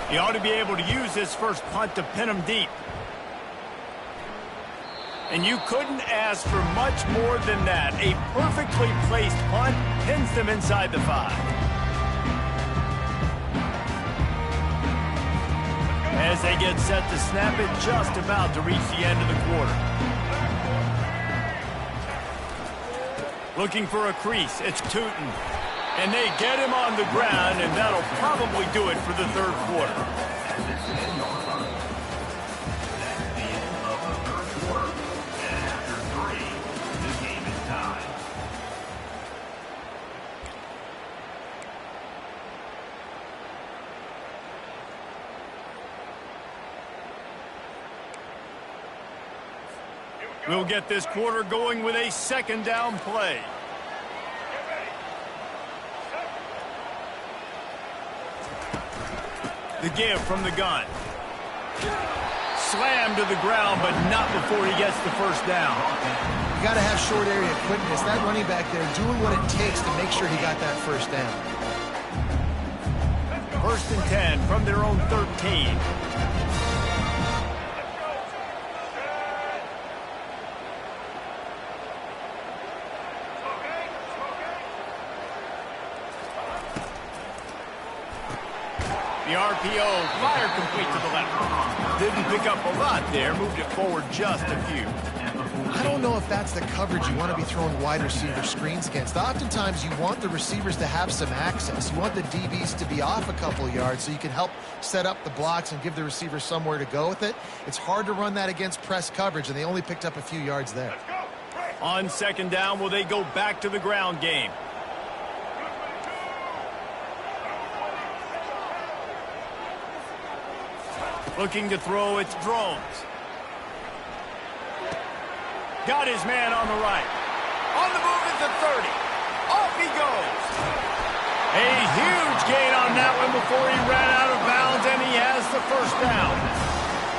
Speaker 1: He ought to be able to use this first punt to pin him deep. And you couldn't ask for much more than that. A perfectly placed punt pins them inside the 5. As they get set to snap it, just about to reach the end of the quarter. Looking for a crease, it's Tootin. And they get him on the ground, and that'll probably do it for the 3rd quarter. We'll get this quarter going with a 2nd down play. The give from the gun. Slammed to the ground, but not before he gets the 1st down.
Speaker 3: You got to have short area quickness. That running back there doing what it takes to make sure he got that 1st down.
Speaker 1: 1st and 10 from their own 13. The RPO, fire complete to the left. Didn't pick up a lot there, moved it forward just a few.
Speaker 3: I don't know if that's the coverage you want to be throwing wide receiver screens against. Oftentimes you want the receivers to have some access. You want the DBs to be off a couple yards so you can help set up the blocks and give the receiver somewhere to go with it. It's hard to run that against press coverage, and they only picked up a few yards there.
Speaker 1: On 2nd down, will they go back to the ground game? Looking to throw, it's Drones. Got his man on the right. On the move at the 30. Off he goes. A huge gain on that one before he ran out of bounds, and he has the 1st down.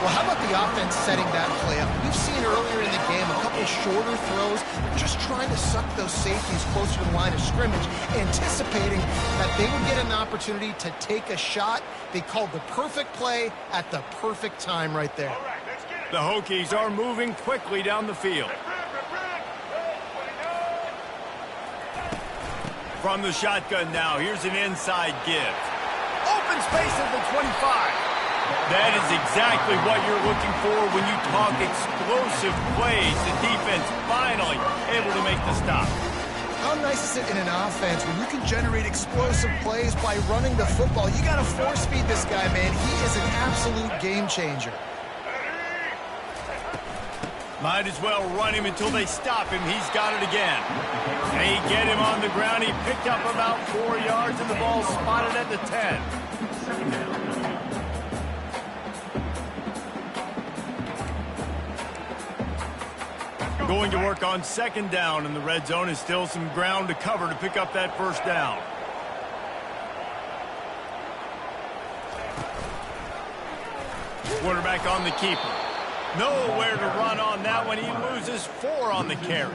Speaker 3: Well, how about the offense setting that play up? We've seen earlier in the game a couple shorter throws, just trying to suck those safeties closer to the line of scrimmage, anticipating that they would get an opportunity to take a shot. They called the perfect play at the perfect time right there.
Speaker 1: The Hokies are moving quickly down the field. From the shotgun now, here's an inside give. Open space at the 25. That is exactly what you're looking for when you talk explosive plays. The defense finally able to make the stop.
Speaker 3: How nice is it in an offense when you can generate explosive plays by running the football? You got to force feed this guy, man. He is an absolute game changer.
Speaker 1: Might as well run him until they stop him. He's got it again. They get him on the ground. He picked up about 4 yards, and the ball spotted at the 10. Going to work on 2nd down, and the red zone is still some ground to cover to pick up that 1st down. Quarterback on the keeper. Nowhere to run on that one. He loses 4 on the carry.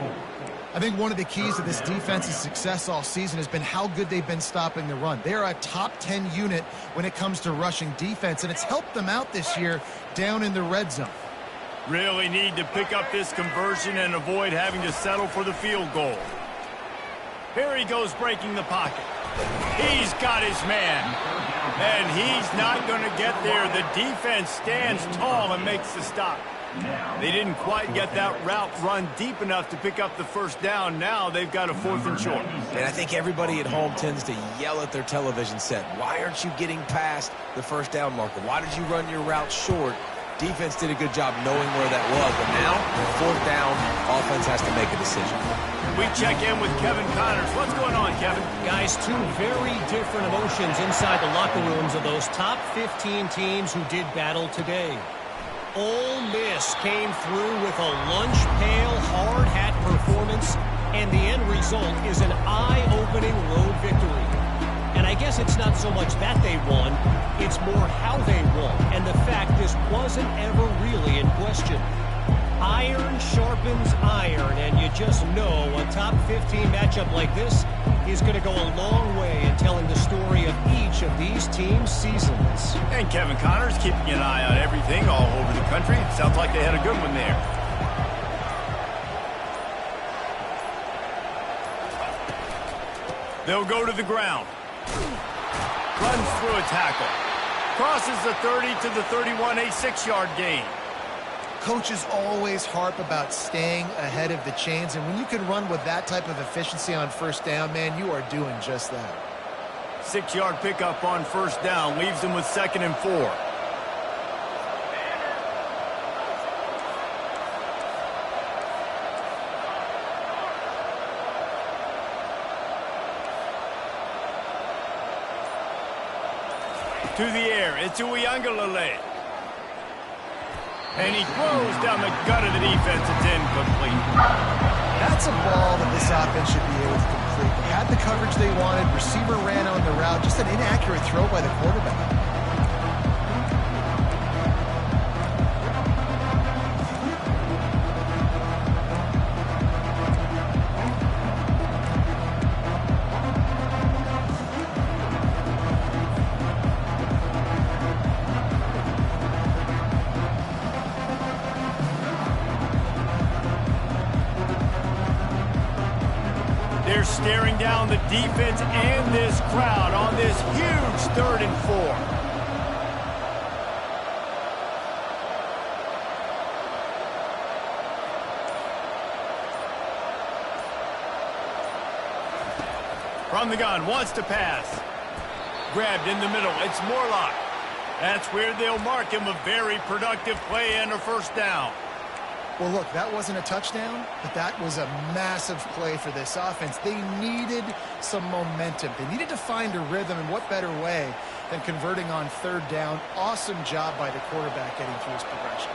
Speaker 3: I think one of the keys to this defense's success all season has been how good they've been stopping the run. They're a top 10 unit when it comes to rushing defense, and it's helped them out this year down in the red zone.
Speaker 1: Really need to pick up this conversion and avoid having to settle for the field goal. Here he goes breaking the pocket. He's got his man. And he's not going to get there. The defense stands tall and makes the stop. They didn't quite get that route run deep enough to pick up the 1st down. Now they've got a 4th and short.
Speaker 2: And I think everybody at home tends to yell at their television set. Why aren't you getting past the 1st down marker? Why did you run your route short? Defense did a good job knowing where that was, but now, 4th down, offense has to make a decision.
Speaker 1: We check in with Kevin Connors. What's going on, Kevin?
Speaker 5: Guys, 2 very different emotions inside the locker rooms of those top 15 teams who did battle today. Ole Miss came through with a lunch pail, hard hat performance, and the end result is an eye-opening road victory. And I I guess it's not so much that they won, it's more how they won, and the fact this wasn't ever really in question. Iron sharpens iron, and you just know a top 15 matchup like this is going to go a long way in telling the story of each of these teams' seasons.
Speaker 1: And Kevin Connors keeping an eye on everything all over the country. Sounds like they had a good one there. They'll go to the ground. Runs through a tackle. Crosses the 30 to the 31, a 6-yard gain.
Speaker 3: Coaches always harp about staying ahead of the chains, and when you can run with that type of efficiency on first down, man, you are doing just that.
Speaker 1: 6-yard pickup on first down leaves them with 2nd and 4. To the air, it's Uiagalelei. And he throws down the gut of the defense. It's incomplete.
Speaker 3: That's a ball that this offense should be able to complete. They had the coverage they wanted. Receiver ran on the route. Just an inaccurate throw by the quarterback.
Speaker 1: They're staring down the defense and this crowd on this huge 3rd and 4. From the gun, wants to pass. Grabbed in the middle, it's Morlock. That's where they'll mark him. A very productive play and a first down.
Speaker 3: Well, look, that wasn't a touchdown, but that was a massive play for this offense. They needed some momentum. They needed to find a rhythm, and what better way than converting on 3rd down. Awesome job by the quarterback getting through his progression.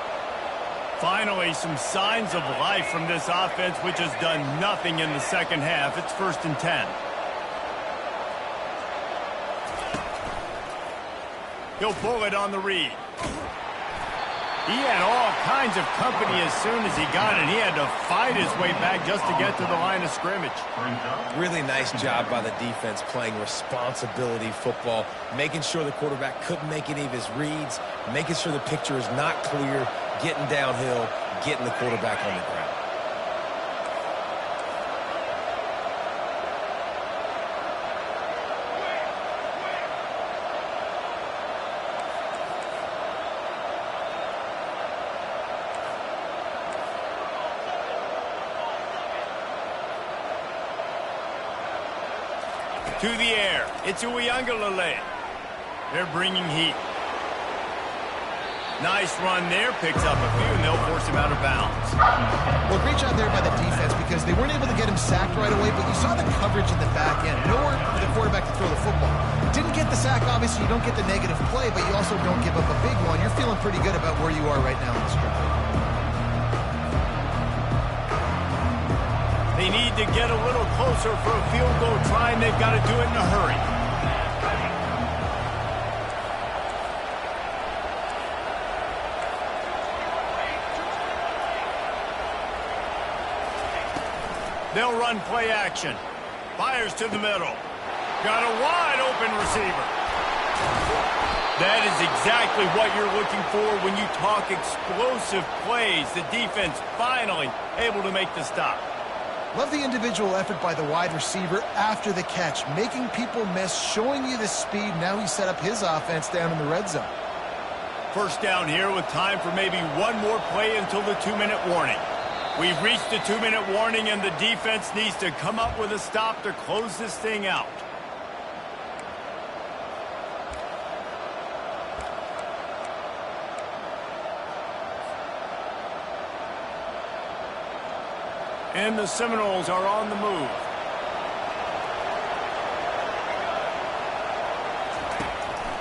Speaker 1: Finally, some signs of life from this offense, which has done nothing in the second half. It's 1st and 10. He'll pull it on the read. He had all kinds of company as soon as he got it. He had to fight his way back just to get to the line of scrimmage.
Speaker 2: Really nice job by the defense playing responsibility football, making sure the quarterback couldn't make any of his reads, making sure the picture is not clear, getting downhill, getting the quarterback on the ground.
Speaker 1: To the air, it's Uiagalelei. They're bringing heat. Nice run there, picks up a few, and they'll force him out of bounds.
Speaker 3: Well, great job there by the defense because they weren't able to get him sacked right away, but you saw the coverage in the back end. Nowhere for the quarterback to throw the football. Didn't get the sack, obviously you don't get the negative play, but you also don't give up a big one. You're feeling pretty good about where you are right now in this drive.
Speaker 1: They need to get a little closer for a field goal try, and they've got to do it in a hurry. They'll run play action. Fires to the middle. Got a wide open receiver. That is exactly what you're looking for when you talk explosive plays. The defense finally able to make the stop.
Speaker 3: Love the individual effort by the wide receiver after the catch, making people miss, showing you the speed. Now he set up his offense down in the red zone.
Speaker 1: First down here with time for maybe one more play until the 2-minute warning. We've reached the 2-minute warning, and the defense needs to come up with a stop to close this thing out. And the Seminoles are on the move.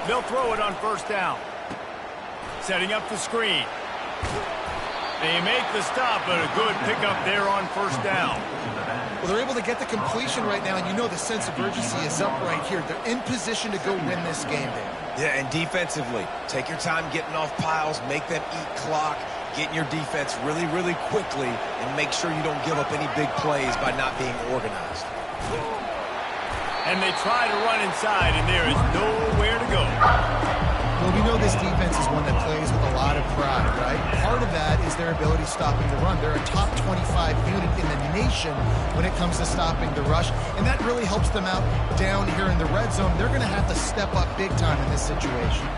Speaker 1: They'll throw it on first down. Setting up the screen. They make the stop, but a good pickup there on first down.
Speaker 3: Well, they're able to get the completion right now, and you know the sense of urgency is up right here. They're in position to go win this game, Dave.
Speaker 2: Yeah, and defensively, take your time getting off piles, make them eat clock, get in your defense really, really quickly, and make sure you don't give up any big plays by not being organized.
Speaker 1: And they try to run inside, and there is nowhere to go.
Speaker 3: Well, we know this defense is one that plays with a lot of pride, right? Part of that is their ability stopping the run. They're a top 25 unit in the nation when it comes to stopping the rush, and that really helps them out down here in the red zone. They're going to have to step up big time in this situation.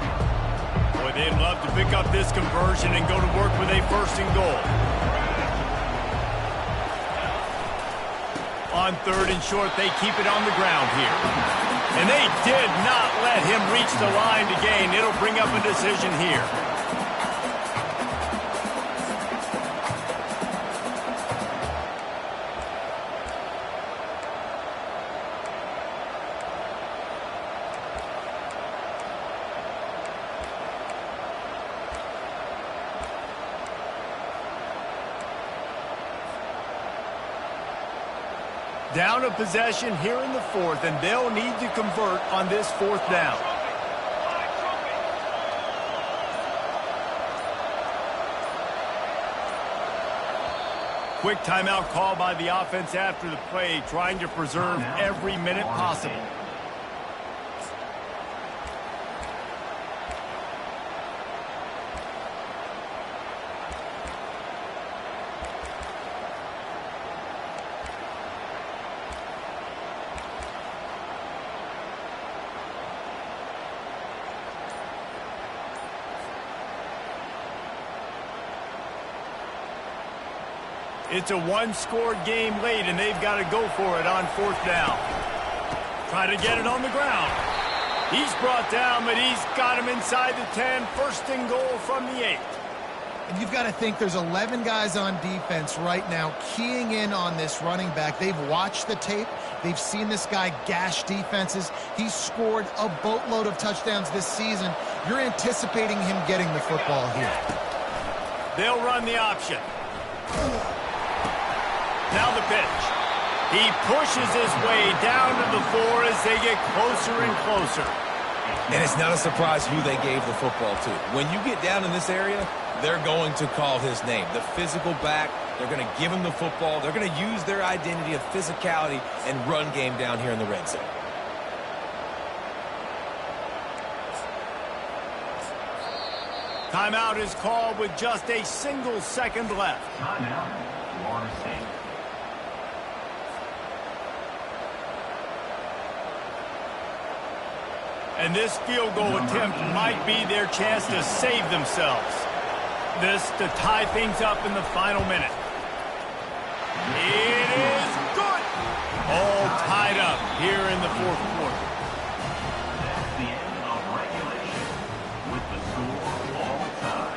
Speaker 1: Boy, they'd love to pick up this conversion and go to work with a first and goal. On third and short, they keep it on the ground here. And they did not let him reach the line to gain. It'll bring up a decision here. Down a possession here in the fourth, and they'll need to convert on this fourth down. Quick timeout call by the offense after the play, trying to preserve every minute possible. It's a one-score game late, and they've got to go for it on fourth down. Trying to get it on the ground. He's brought down, but he's got him inside the 10. First and goal from the 8.
Speaker 3: And you've got to think there's 11 guys on defense right now keying in on this running back. They've watched the tape. They've seen this guy gash defenses. He's scored a boatload of touchdowns this season. You're anticipating him getting the football here.
Speaker 1: They'll run the option. Now the pitch. He pushes his way down to the 4 as they get closer and closer.
Speaker 2: And it's not a surprise who they gave the football to. When you get down in this area, they're going to call his name. The physical back, they're going to give him the football. They're going to use their identity of physicality and run game down here in the red zone.
Speaker 1: Timeout is called with just a single second left.
Speaker 4: Timeout, Florida State.
Speaker 1: And this field goal attempt might be their chance to save themselves. This to tie things up in the final minute. It is good. All tied up here in the fourth quarter.
Speaker 4: That's the end of regulation with the score all time.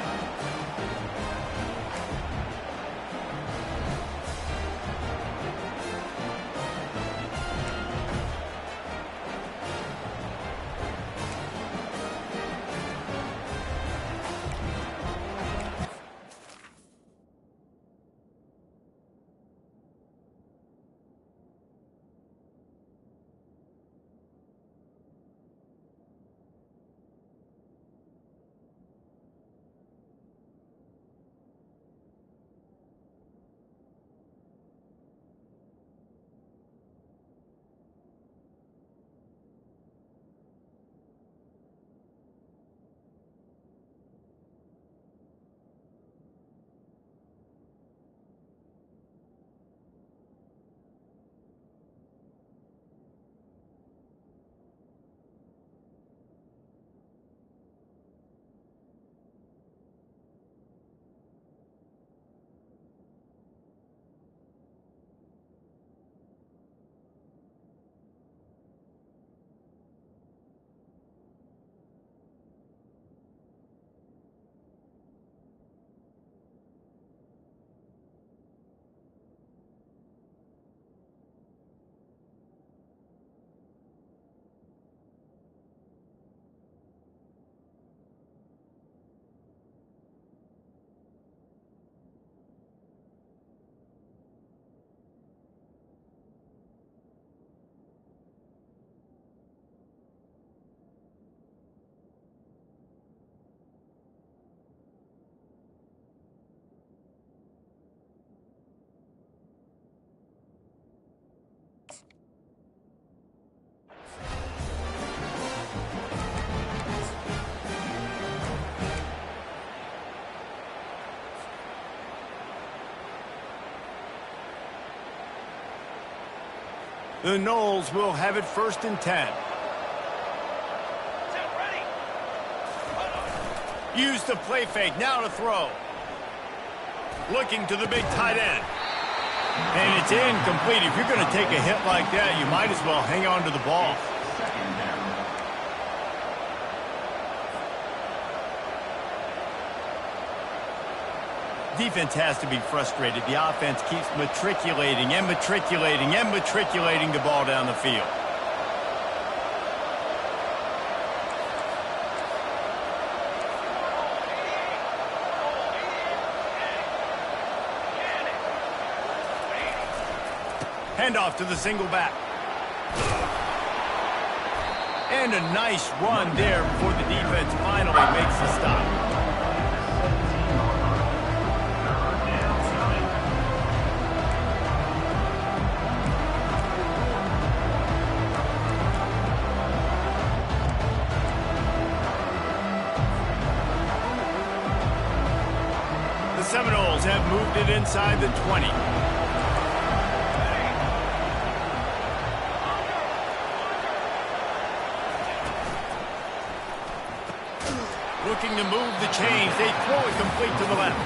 Speaker 1: The Noles will have it 1st and 10. Use the play fake, now to throw. Looking to the big tight end. And it's incomplete. If you're going to take a hit like that, you might as well hang on to the ball. Defense has to be frustrated. The offense keeps matriculating and matriculating and matriculating the ball down the field. Handoff to the single back. And a nice run there before the defense finally makes the stop. The Seminoles have moved it inside the 20. Looking to move the chains. They throw it complete to the left.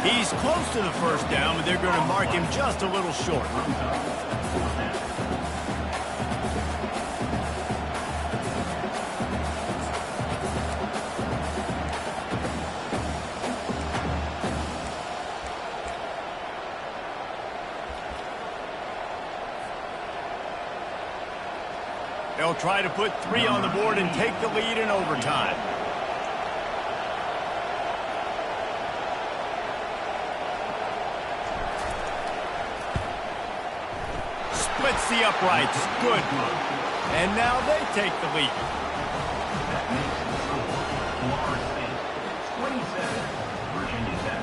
Speaker 1: He's close to the 1st down, but they're going to mark him just a little short. They'll try to put 3 on the board and take the lead in overtime. Splits the uprights. Good. And now they take the lead.
Speaker 4: That makes the score Florida State 27, Virginia Tech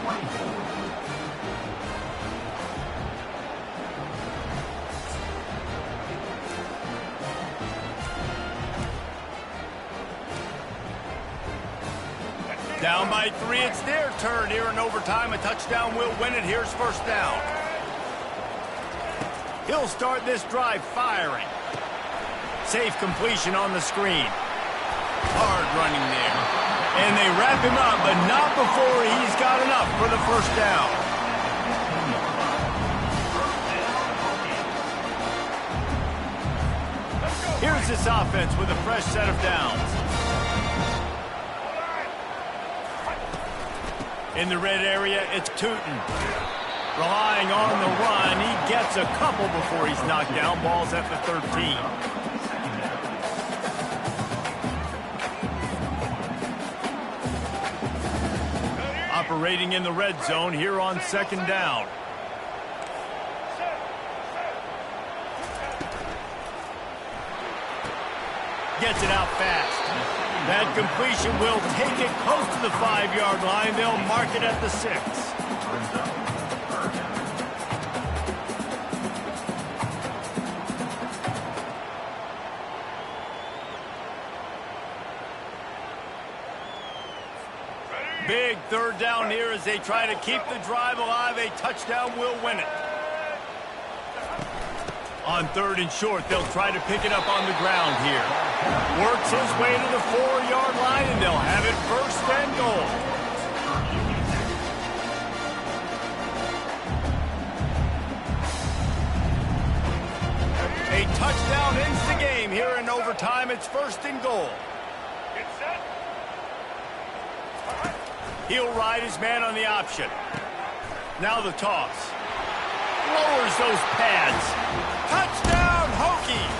Speaker 4: 24.
Speaker 1: Down by 3, it's their turn here in overtime. A touchdown will win it. Here's 1st down. He'll start this drive firing. Safe completion on the screen. Hard running there. And they wrap him up, but not before he's got enough for the 1st down. Here's this offense with a fresh set of downs. In the red area, it's Tootin. Relying on the run, he gets a couple before he's knocked down. Ball's at the 13. Operating in the red zone here on 2nd down. Gets it out fast. That completion will take it close to the 5-yard line. They'll mark it at the 6. Big 3rd down here as they try to keep the drive alive. A touchdown will win it. On 3rd and short, they'll try to pick it up on the ground here. Works his way to the 4-yard line, and they'll have it 1st and goal. A touchdown ends the game here in overtime. It's 1st and goal. He'll ride his man on the option. Now the toss. Lowers those pads. Touchdown, Hokies!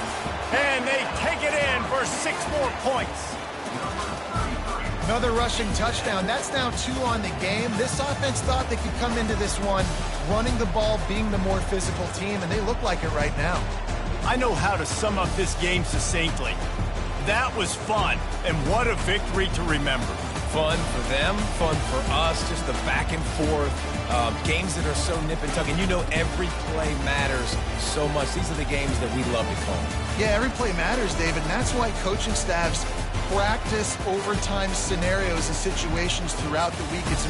Speaker 1: And they take it in for 6 more points.
Speaker 3: Another rushing touchdown. That's now 2 on the game. This offense thought they could come into this one running the ball, being the more physical team, and they look like it right now.
Speaker 1: I know how to sum up this game succinctly. That was fun, and what a victory to remember.
Speaker 2: Fun for them, fun for us, just the back and forth, games that are so nip and tuck, and you know every play matters so much. These are the games that we love to call.
Speaker 3: Yeah, every play matters, David, and that's why coaching staffs practice overtime scenarios and situations throughout the week. It's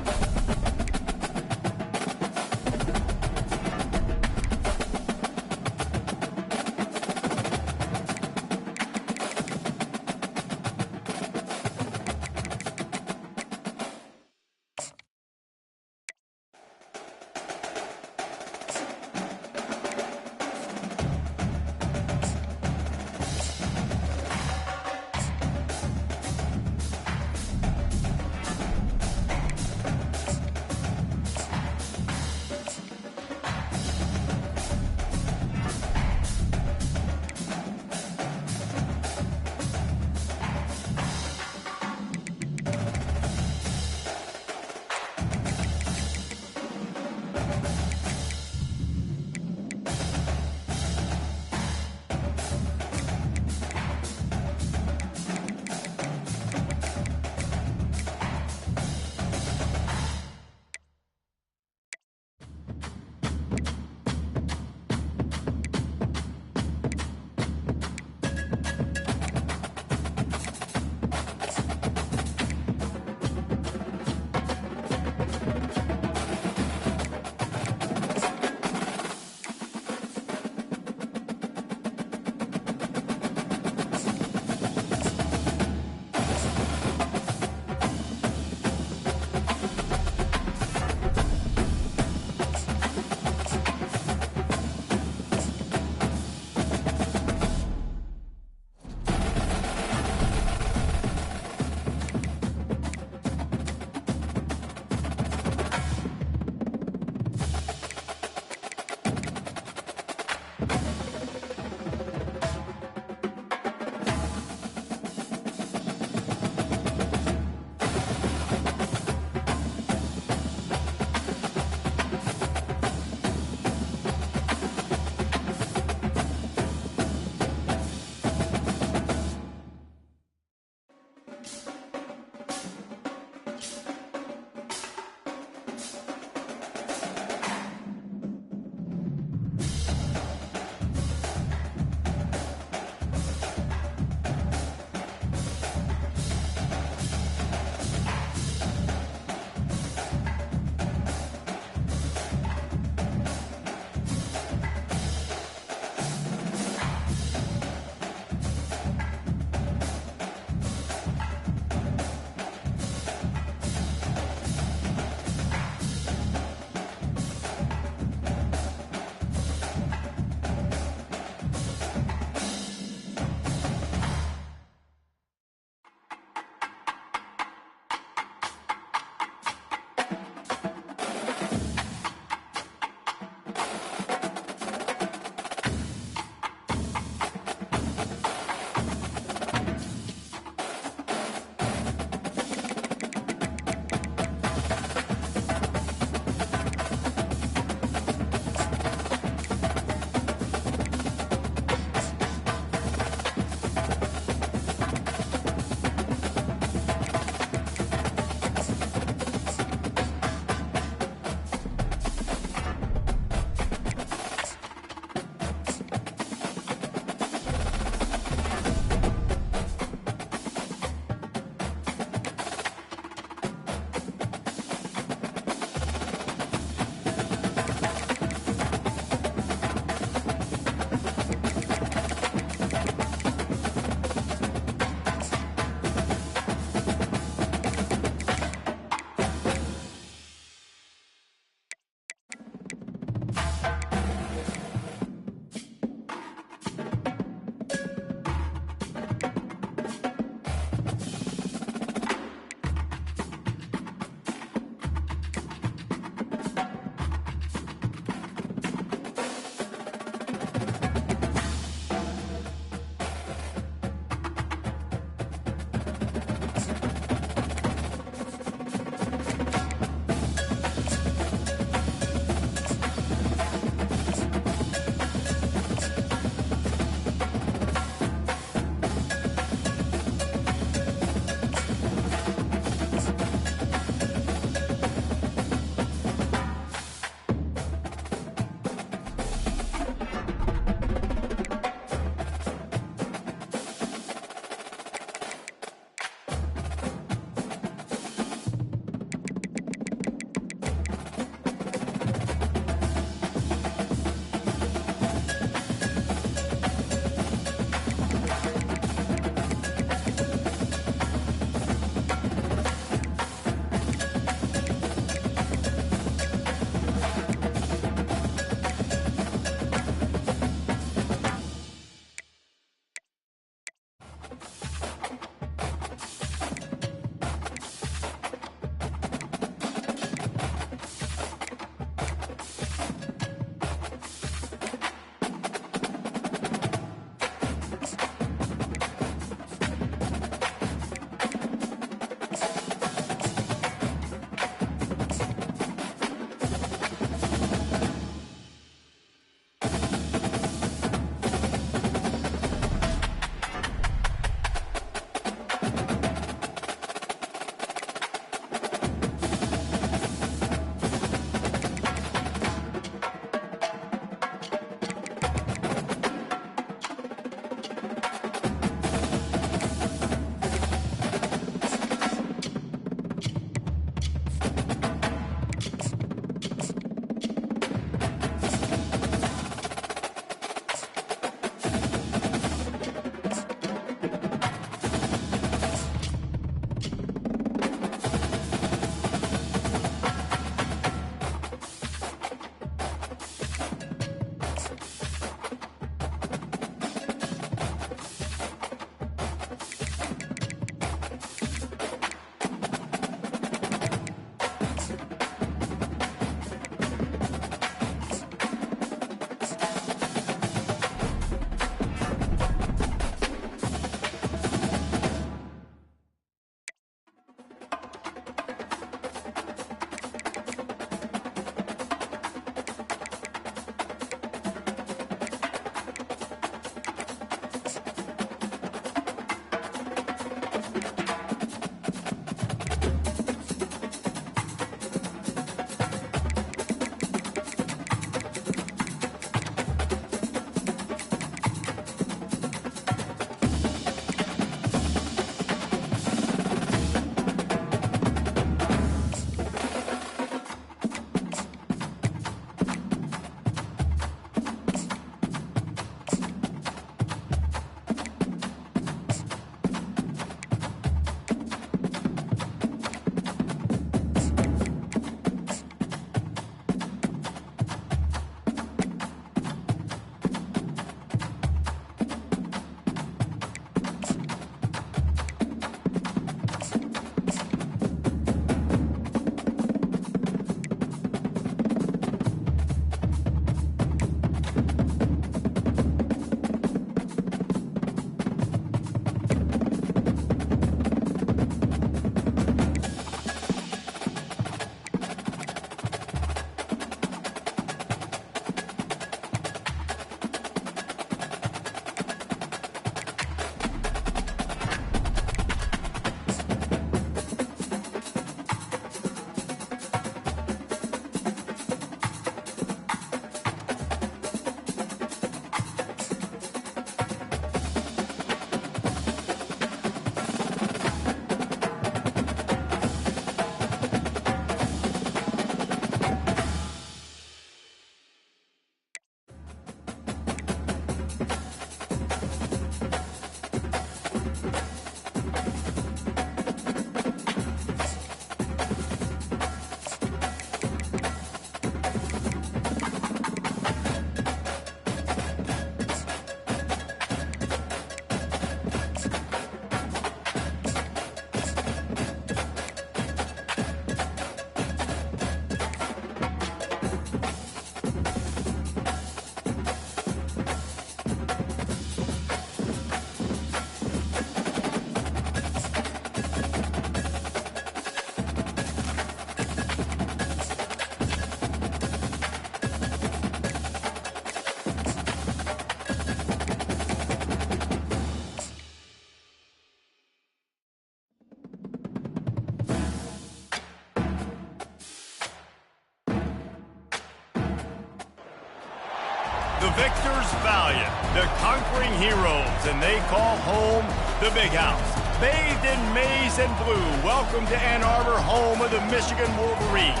Speaker 1: The victors valiant, the conquering heroes, and they call home the Big House. Bathed in maize and blue, welcome to Ann Arbor, home of the Michigan Wolverines.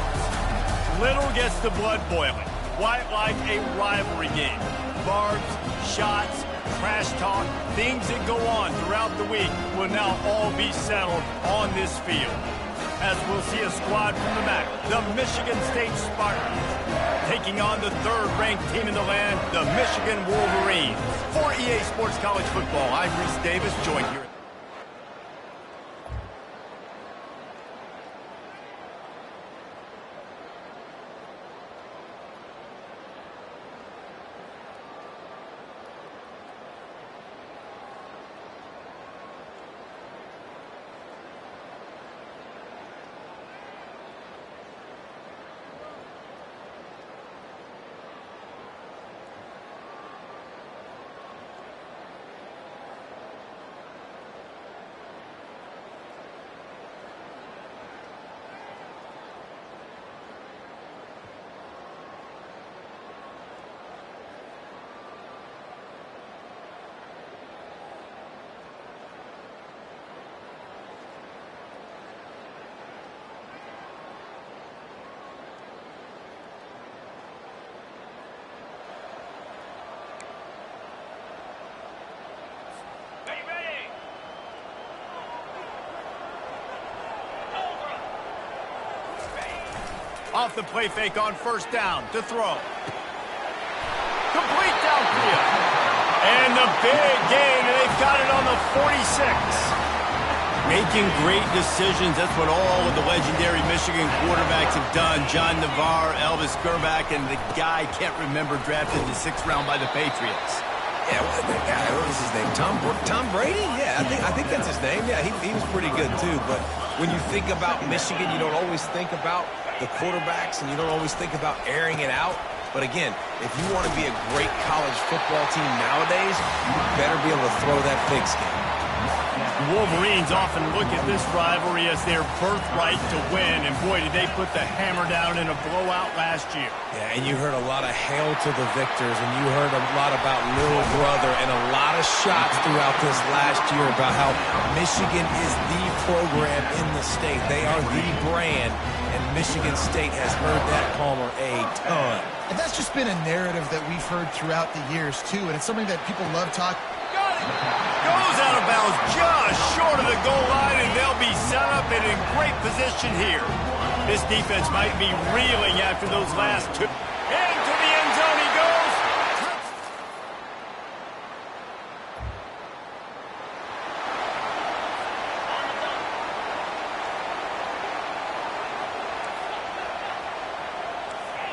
Speaker 1: Little gets the blood boiling, quite like a rivalry game. Barbs, shots, trash talk, things that go on throughout the week will now all be settled on this field. As we'll see a squad from the MAC, the Michigan State Spartans, taking on the third-ranked team in the land, the Michigan Wolverines. For EA Sports College Football, I'm Reese Davis, joined here. Off the play fake on first down to throw. Complete downfield. And the big gain, and they've got it on the 46. Making great decisions. That's what all of the legendary Michigan quarterbacks have done. John Navarre, Elvis Grbac, and the guy can't remember drafted in the 6th round by the Patriots.
Speaker 2: Yeah, what was his name? Tom Brady? Yeah, I think that's his name. Yeah, he was pretty good too. But when you think about Michigan, you don't always think about the quarterbacks, and you don't always think about airing it out. But again, if you want to be a great college football team nowadays, you better be able to throw that pigskin.
Speaker 1: The Wolverines often look at this rivalry as their birthright to win, and boy, did they put the hammer down in a blowout last year.
Speaker 2: Yeah, and you heard a lot of hail to the victors, and you heard a lot about little brother, and a lot of shots throughout this last year about how Michigan is the program in the state. They are the brand, and Michigan State has heard that Palmer a ton.
Speaker 3: And that's just been a narrative that we've heard throughout the years, too, and it's something that people love talking.
Speaker 1: Goes out of bounds just short of the goal line, and they'll be set up and in great position here. This defense might be reeling after those last two. Into the end zone he goes.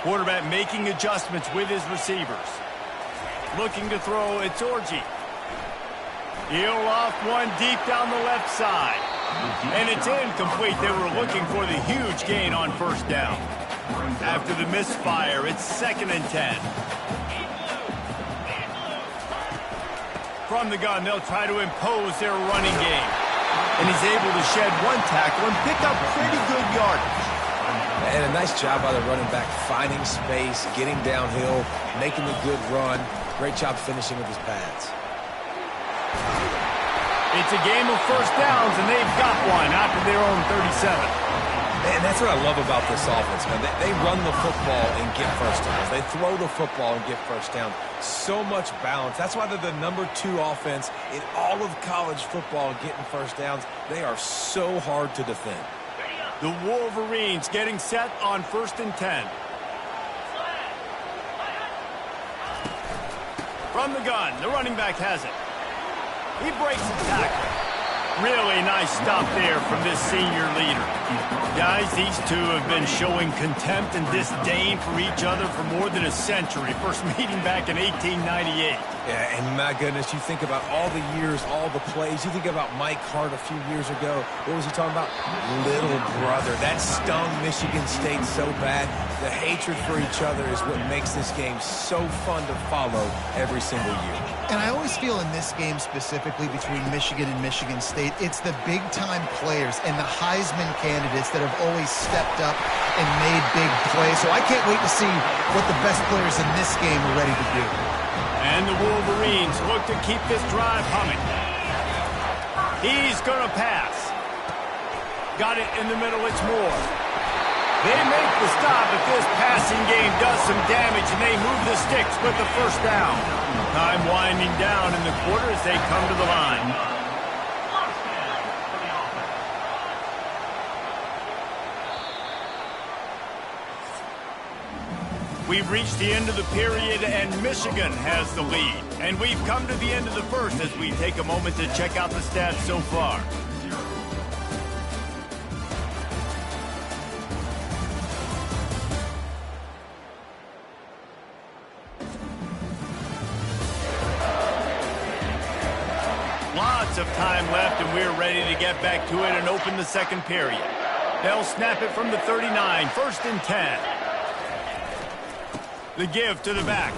Speaker 1: Quarterback making adjustments with his receivers. Looking to throw, it's Orji. He'll loft one deep down the left side. And it's incomplete. They were looking for the huge gain on first down. After the misfire, it's 2nd and 10. From the gun, they'll try to impose their running game. And he's able to shed one tackle and pick up pretty good yardage.
Speaker 2: And a nice job by the running back, finding space, getting downhill, making a good run. Great job finishing with his pads.
Speaker 1: It's a game of first downs, and they've got one after their own 37.
Speaker 2: And that's what I love about this offense, man. They run the football and get first downs. They throw the football and get first downs. So much balance. That's why they're the #2 offense in all of college football getting first downs. They are so hard to defend.
Speaker 1: The Wolverines getting set on 1st and 10. From the gun, the running back has it. He breaks the tackle. Really nice stop there from this senior leader. Guys, these two have been showing contempt and disdain for each other for more than a century. First meeting back in 1898.
Speaker 2: Yeah, and my goodness, you think about all the years, all the plays. You think about Mike Hart a few years ago. What was he talking about? Little brother. That stung Michigan State so bad. The hatred for each other is what makes this game so fun to follow every single year.
Speaker 3: And I always feel in this game specifically between Michigan and Michigan State, it's the big-time players and the Heisman candidates that have have always stepped up and made big plays. So I can't wait to see what the best players in this game are ready to do.
Speaker 1: And the Wolverines look to keep this drive humming. He's going to pass. Got it in the middle, it's Moore. They make the stop, but this passing game does some damage, and they move the sticks with the first down. Time winding down in the quarter as they come to the line. We've reached the end of the period, and Michigan has the lead. And we've come to the end of the first as we take a moment to check out the stats so far. Lots of time left, and we're ready to get back to it and open the second period. They'll snap it from the 39, 1st and 10. The give to the back.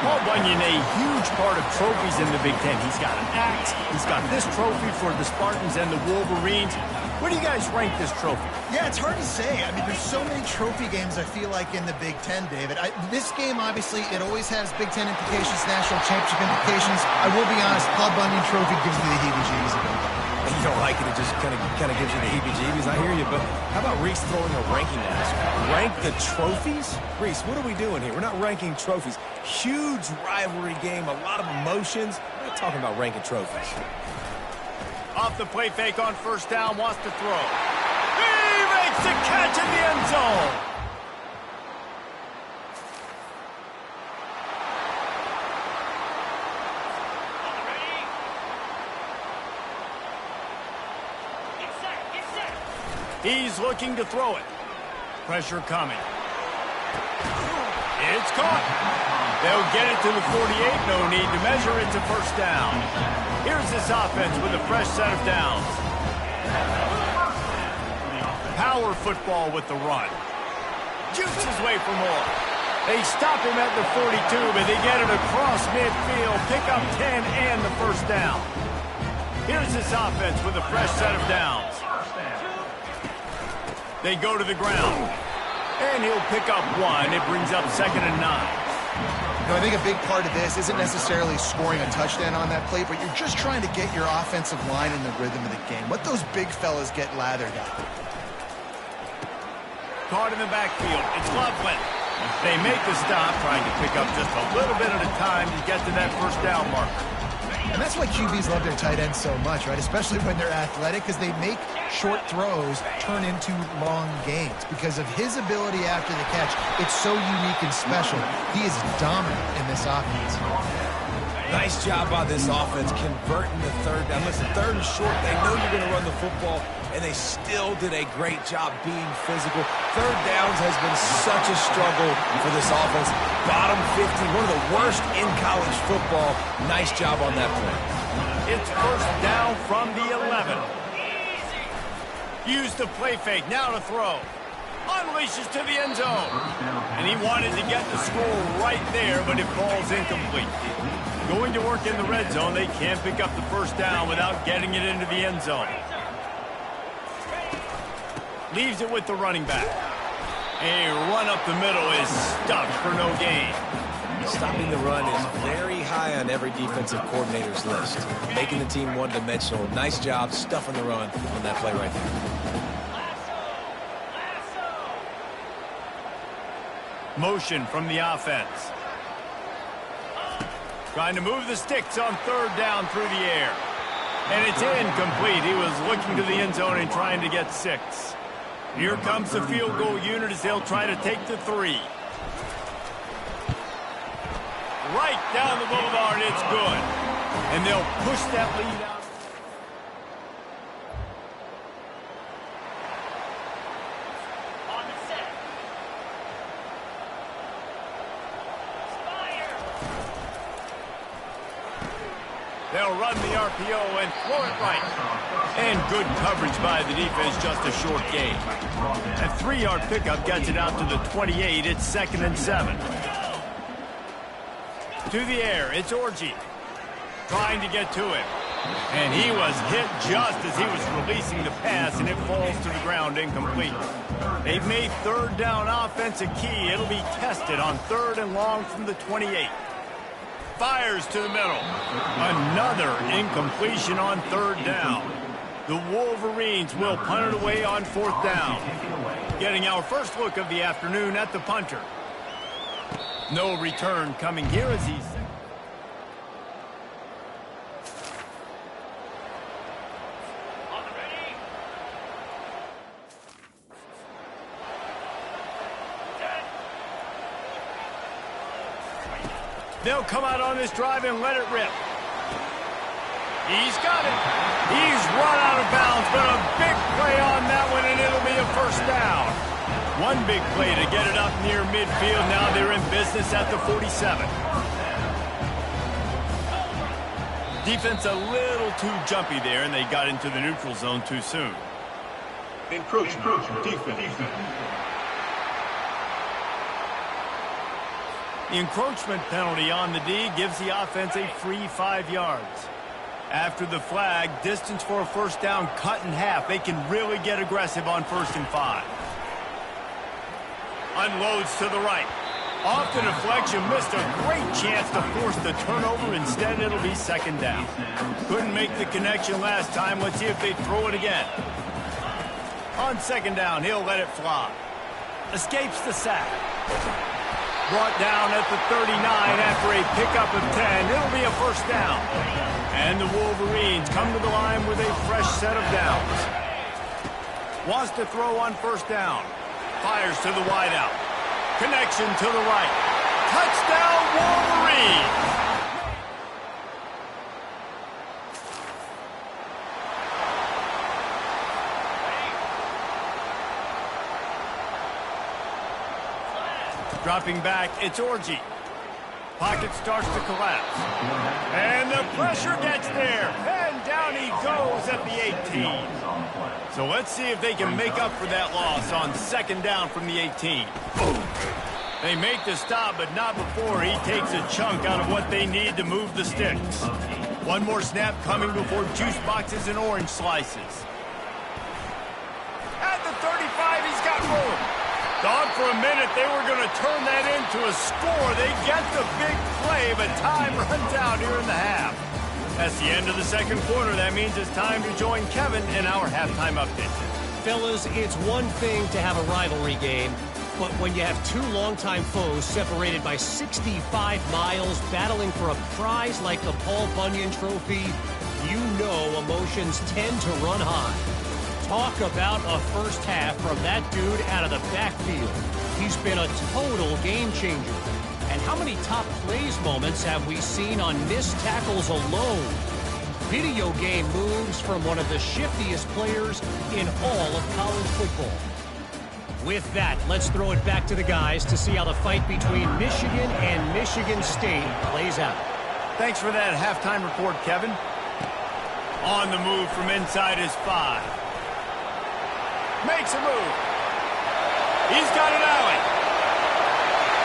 Speaker 1: Paul Bunyan, a huge part of trophies in the Big Ten. He's got an axe. He's got this trophy for the Spartans and the Wolverines. Where do you guys rank this trophy?
Speaker 3: Yeah, it's hard to say. I mean, there's so many trophy games, I feel like, in the Big Ten, David. This game, obviously, it always has Big Ten implications, national championship implications. I will be honest, Paul Bunyan Trophy gives me the heebie-jeebies a bit.
Speaker 2: You don't like it, it just kind of gives you the heebie-jeebies. I hear you, but how about Reese throwing a ranking at us? Rank the trophies? Reese, what are we doing here? We're not ranking trophies. Huge rivalry game, a lot of emotions. We're not talking about ranking trophies.
Speaker 1: Off the play fake on first down, wants to throw. He makes the catch in the end zone. He's looking to throw it. Pressure coming. It's caught. They'll get it to the 48. No need to measure. It's a first down. Here's this offense with a fresh set of downs. Power football with the run. Jukes his way for more. They stop him at the 42, but they get it across midfield. Pick up 10 and the first down. Here's this offense with a fresh set of downs. They go to the ground. And he'll pick up 1. It brings up 2nd and 9.
Speaker 3: You know, I think a big part of this isn't necessarily scoring a touchdown on that play, but you're just trying to get your offensive line in the rhythm of the game. Let those big fellas get lathered up.
Speaker 1: Caught in the backfield. It's Loveland. They make the stop, trying to pick up just a little bit at a time to get to that first down marker.
Speaker 3: And that's why QBs love their tight ends so much, right? Especially when they're athletic, because they make short throws turn into long gains. Because of his ability after the catch, it's so unique and special. He is dominant in this offense.
Speaker 2: Nice job by this offense converting the third down. Listen, 3rd and short, they know you're going to run the football, and they still did a great job being physical. 3rd downs has been such a struggle for this offense. Bottom 50, one of the worst in college football. Nice job on that play.
Speaker 1: It's first down from the 11. Use the play fake, now to throw. Unleashes to the end zone. And he wanted to get the score right there, but it falls incomplete. Going to work in the red zone, they can't pick up the first down without getting it into the end zone. Leaves it with the running back. A run up the middle is stuffed for no gain.
Speaker 2: Stopping the run is very high on every defensive coordinator's list. Making the team one-dimensional. Nice job stuffing the run on that play right there.
Speaker 1: Motion from the offense. Trying to move the sticks on 3rd down through the air. And it's incomplete. He was looking to the end zone and trying to get 6. Here comes the field goal unit as they'll try to take the 3. Right down the boulevard, it's good. And they'll push that lead out. They'll run the RPO and throw it right. And good coverage by the defense, just a short gain. A 3-yard pickup gets it out to the 28. It's 2nd and 7. To the air, it's Orji. Trying to get to him. And he was hit just as he was releasing the pass, and it falls to the ground incomplete. They've made third down offense a key. It'll be tested on 3rd and long from the 28. Fires to the middle. Another incompletion on 3rd down. The Wolverines will punt it away on 4th down. Getting our first look of the afternoon at the punter. No return coming here as he's... They'll come out on this drive and let it rip. He's got it. He's run out of bounds, but a big play on that one, and it'll be a first down. One big play to get it up near midfield. Now they're in business at the 47. Defense a little too jumpy there, and they got into the neutral zone too soon.
Speaker 4: Encroachment defense.
Speaker 1: The encroachment penalty on the D gives the offense a free 5 yards. After the flag, distance for a first down cut in half. They can really get aggressive on 1st and 5. Unloads to the right. Off the deflection, missed a great chance to force the turnover. Instead, it'll be 2nd down. Couldn't make the connection last time. Let's see if they throw it again. On 2nd down, he'll let it fly. Escapes the sack. Brought down at the 39 after a pickup of 10. It'll be a first down. And the Wolverines come to the line with a fresh set of downs. Wants to throw on 1st down. Fires to the wideout. Connection to the right. Touchdown, Wolverines! Dropping back, it's Orji. Pocket starts to collapse. And the pressure gets there. And down he goes at the 18. So let's see if they can make up for that loss on 2nd down from the 18. They make the stop, but not before he takes a chunk out of what they need to move the sticks. One more snap coming before juice boxes and orange slices. At the 35, he's got room. Thought for a minute they were going to turn that into a score. They get the big play, but time runs out here in the half. That's the end of the 2nd quarter. That means it's time to join Kevin in our halftime update.
Speaker 5: Fellas, it's one thing to have a rivalry game, but when you have two longtime foes separated by 65 miles battling for a prize like the Paul Bunyan Trophy, you know emotions tend to run high. Talk about a first half from that dude out of the backfield. He's been a total game changer. And how many top plays moments have we seen on missed tackles alone? Video game moves from one of the shiftiest players in all of college football. With that, let's throw it back to the guys to see how the fight between Michigan and Michigan State plays out.
Speaker 1: Thanks for that halftime report, Kevin. On the move from inside his 5. Makes a move. He's got an alley.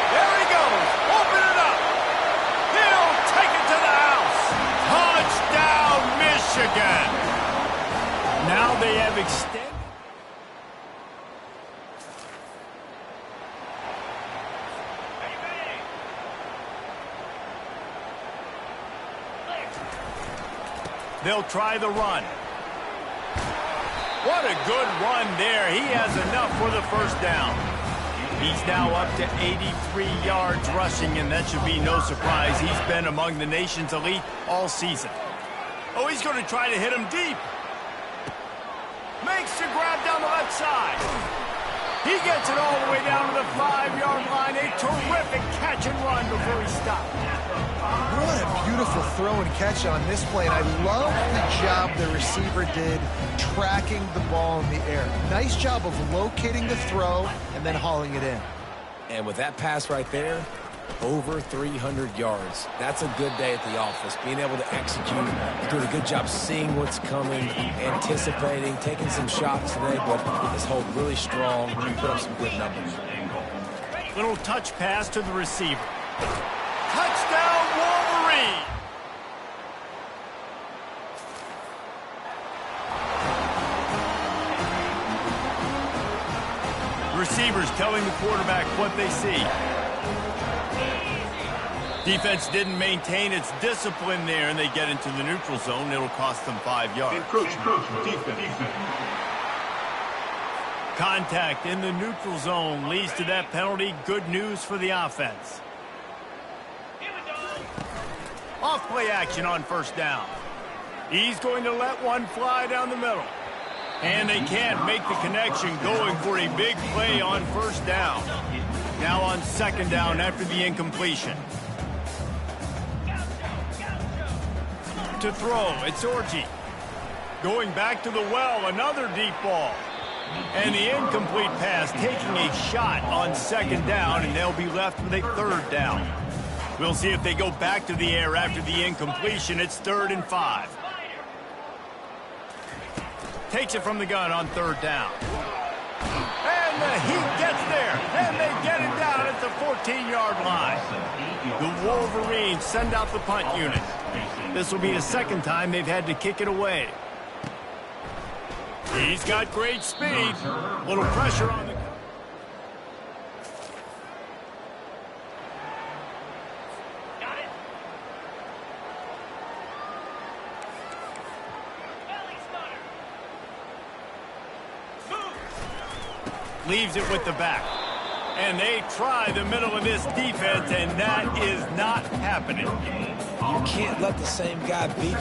Speaker 1: There he goes. Open it up. He'll take it to the house. Touchdown, Michigan. Now they have extended. They'll try the run. What a good run there. He has enough for the first down. He's now up to 83 yards rushing, and that should be no surprise. He's been among the nation's elite all season. Oh, he's going to try to hit him deep. Makes the grab down the left side. He gets it all the way down to the 5-yard line. A terrific catch and run before he stopped.
Speaker 3: What a beautiful throw and catch on this play. And I love the job the receiver did tracking the ball in the air. Nice job of locating the throw and then hauling it in.
Speaker 2: And with that pass right there, over 300 yards. That's a good day at the office. Being able to execute, doing a good job seeing what's coming, anticipating, taking some shots today, but just hold really strong, put up some good numbers.
Speaker 1: Little touch pass to the receiver. Touchdown, Wolverine! Receivers telling the quarterback what they see. Defense didn't maintain its discipline there, and they get into the neutral zone. It'll cost them 5 yards.
Speaker 4: Defense.
Speaker 1: Contact in the neutral zone leads to that penalty. Good news for the offense. Off play action on first down. He's going to let one fly down the middle. And they can't make the connection, going for a big play on first down. Now on second down after the incompletion. To throw, it's Orji. Going back to the well, another deep ball. And the incomplete pass, taking a shot on second down, and they'll be left with a third down. We'll see if they go back to the air after the incompletion. It's 3rd and 5. Takes it from the gun on third down. And the Heat gets there, and they get it down at the 14-yard line. The Wolverines send out the punt unit. This will be the second time they've had to kick it away. He's got great speed. Little pressure on the... Leaves it with the back. And they try the middle of this defense, and that is not happening.
Speaker 2: You can't let the same guy beat you.